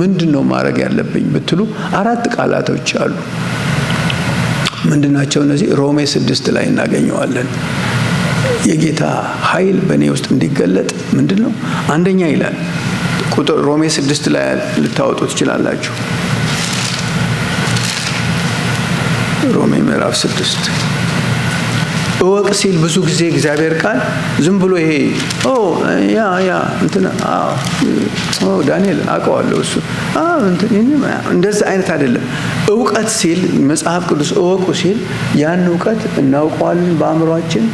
ምንድነው ማድረግ ያለብኝ ብትሉ 4 ቃላቶች አሉ። ምንድናቸው እነዚህ? ሮሜ 6 ላይ እናገኘዋለን። የጌታ ኃይል በእኔ ውስጥ እንዲገለጥ ምንድነው? አንደኛ ይላል ቁጥር ሮሜ 6 ላይ ልታወጡ ትችላላችሁ። ሮሜ ምዕራፍ 6 እወቅ ሲል ብዙ ጊዜ እግዚአብሔር ቃል ዝም ብሎ ይሄ ያ እንትና ዳንኤል አውቀዋለሁ እሱ እንደዛ አይነት አይደለም። እውቀት ሲል መጽሐፍ ቅዱስ እወቁ ሲል ያን እውቀት እናውቀዋለን፣ በአእምሯችን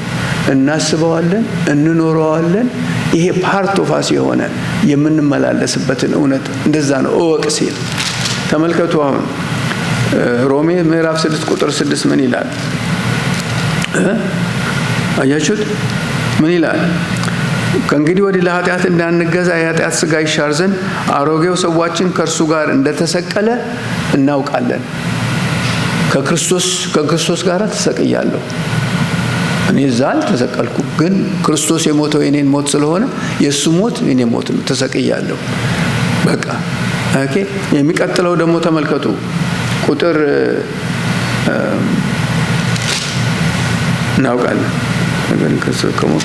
እናስበዋለን፣ እንኖረዋለን። ይሄ ፓርት ኦፍ አስ የሆነ የምንመላለስበትን እውነት እንደዛ ነው እወቅ ሲል። ተመልከቱ አሁን ሮሜ ምዕራፍ 6 ቁጥር 6 ምን ይላል? አያችሁት? ምን ይላል? ከእንግዲህ ወዲህ ለኃጢአት እንዳንገዛ የኃጢአት ሥጋ ይሻር ዘንድ አሮጌው ሰዋችን ከእርሱ ጋር እንደተሰቀለ እናውቃለን። ከክርስቶስ ጋር ተሰቅያለሁ። እኔ እዛ አልተሰቀልኩም፣ ግን ክርስቶስ የሞተው የኔን ሞት ስለሆነ የእሱ ሞት የኔ ሞት ነው፣ ተሰቅያለሁ። በቃ ኦኬ። የሚቀጥለው ደግሞ ተመልከቱ ቁጥር እናውቃለን ነገር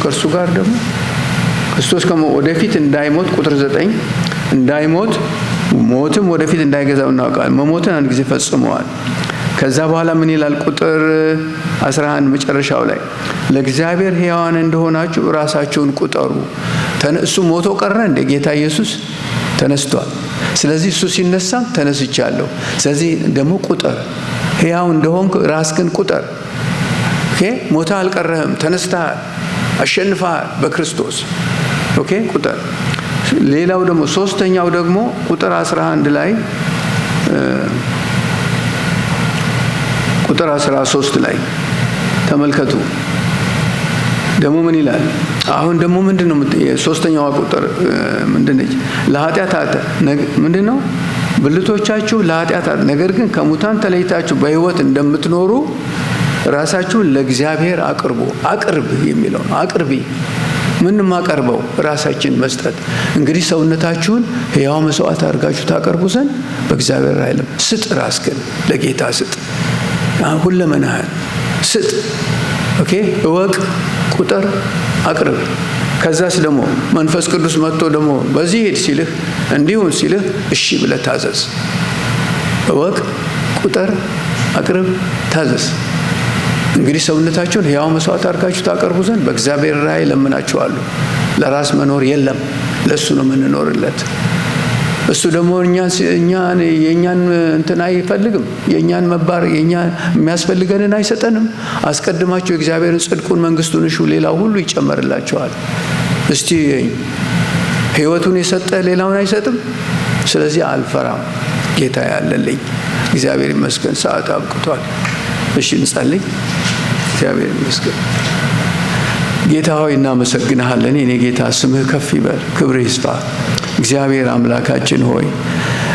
ከእርሱ ጋር ደግሞ ክርስቶስ ወደፊት እንዳይሞት ቁጥር 9 እንዳይሞት ሞትም ወደፊት እንዳይገዛው እናውቃለን። መሞትን አንድ ጊዜ ፈጽመዋል። ከዛ በኋላ ምን ይላል? ቁጥር 11 መጨረሻው ላይ ለእግዚአብሔር ሕያዋን እንደሆናችሁ ራሳችሁን ቁጠሩ። እሱ ሞቶ ቀረ እንደ ጌታ ኢየሱስ ተነስቷል። ስለዚህ እሱ ሲነሳ ተነስቻለሁ። ስለዚህ ደግሞ ቁጠር፣ ሕያው እንደሆንክ ራስህን ቁጠር። ኦኬ፣ ሞታ አልቀረህም፣ ተነስተሃል፣ አሸንፈሃል በክርስቶስ። ኦኬ፣ ቁጠር። ሌላው ደግሞ ሶስተኛው ደግሞ ቁጥር 11 ላይ ቁጥር 13 ላይ ተመልከቱ። ደግሞ ምን ይላል? አሁን ደግሞ ምንድነው ሶስተኛው ቁጥር ምንድነች? ለኃጢአት ምንድነው? ብልቶቻችሁ ለኃጢአት ነገር ግን ከሙታን ተለይታችሁ በሕይወት እንደምትኖሩ ራሳችሁን ለእግዚአብሔር አቅርቡ። አቅርብ የሚለው አቅርቢ። ምን ማቀርበው? ራሳችን መስጠት። እንግዲህ ሰውነታችሁን ሕያው መስዋዕት አድርጋችሁ ታቀርቡ ዘንድ በእግዚአብሔር ኃይልም ስጥ። ራስህን ለጌታ ስጥ። ሁለመናህን ስጥ። ኦኬ፣ እወቅ፣ ቁጥር፣ አቅርብ። ከዛስ ደግሞ መንፈስ ቅዱስ መጥቶ ደግሞ በዚህ ሄድ ሲልህ እንዲሁን ሲልህ እሺ ብለህ ታዘዝ። እወቅ፣ ቁጥር፣ አቅርብ፣ ታዘዝ። እንግዲህ ሰውነታችሁን ሕያው መስዋዕት አድርጋችሁ ታቀርቡ ዘንድ በእግዚአብሔር ኃይል ለምናችኋለሁ። ለራስ መኖር የለም፣ ለእሱ ነው የምንኖርለት። እሱ ደግሞ የእኛን እንትን አይፈልግም። የእኛን መባር የእኛን የሚያስፈልገንን አይሰጠንም። አስቀድማችሁ የእግዚአብሔርን ጽድቁን መንግስቱን እሹ፣ ሌላው ሁሉ ይጨመርላችኋል። እስቲ ሕይወቱን የሰጠ ሌላውን አይሰጥም? ስለዚህ አልፈራም፣ ጌታ ያለልኝ። እግዚአብሔር ይመስገን። ሰዓት አብቅቷል። እሺ እንጸልይ። እግዚአብሔር ይመስገን። ጌታ ሆይ እናመሰግንሃለን። የኔ ጌታ ስምህ ከፍ ይበል፣ ክብርህ ይስፋ። እግዚአብሔር አምላካችን ሆይ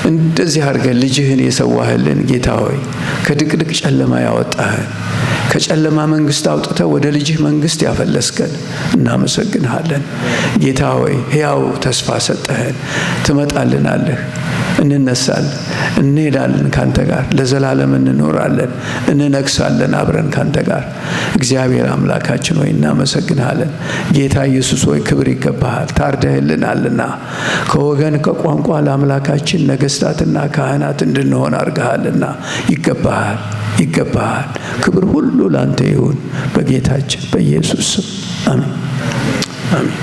እንደዚህ አድርገን ልጅህን የሰዋህልን ጌታ ሆይ ከድቅድቅ ጨለማ ያወጣህን ከጨለማ መንግስት አውጥተህ ወደ ልጅህ መንግስት ያፈለስከን እናመሰግንሃለን። ጌታ ሆይ ሕያው ተስፋ ሰጠህን። ትመጣልናለህ፣ እንነሳለን፣ እንሄዳለን፣ ካንተ ጋር ለዘላለም እንኖራለን፣ እንነግሳለን አብረን ካንተ ጋር። እግዚአብሔር አምላካችን ሆይ እናመሰግንሃለን። ጌታ ኢየሱስ ሆይ ክብር ይገባሃል። ታርደህልናልና ከወገን ከቋንቋ ለአምላካችን ነገስታትና ካህናት እንድንሆን አድርገሃልና ይገባሃል፣ ይገባሃል። ክብር ሁሉ ላንተ ይሁን በጌታችን በኢየሱስ ስም አሜን፣ አሜን።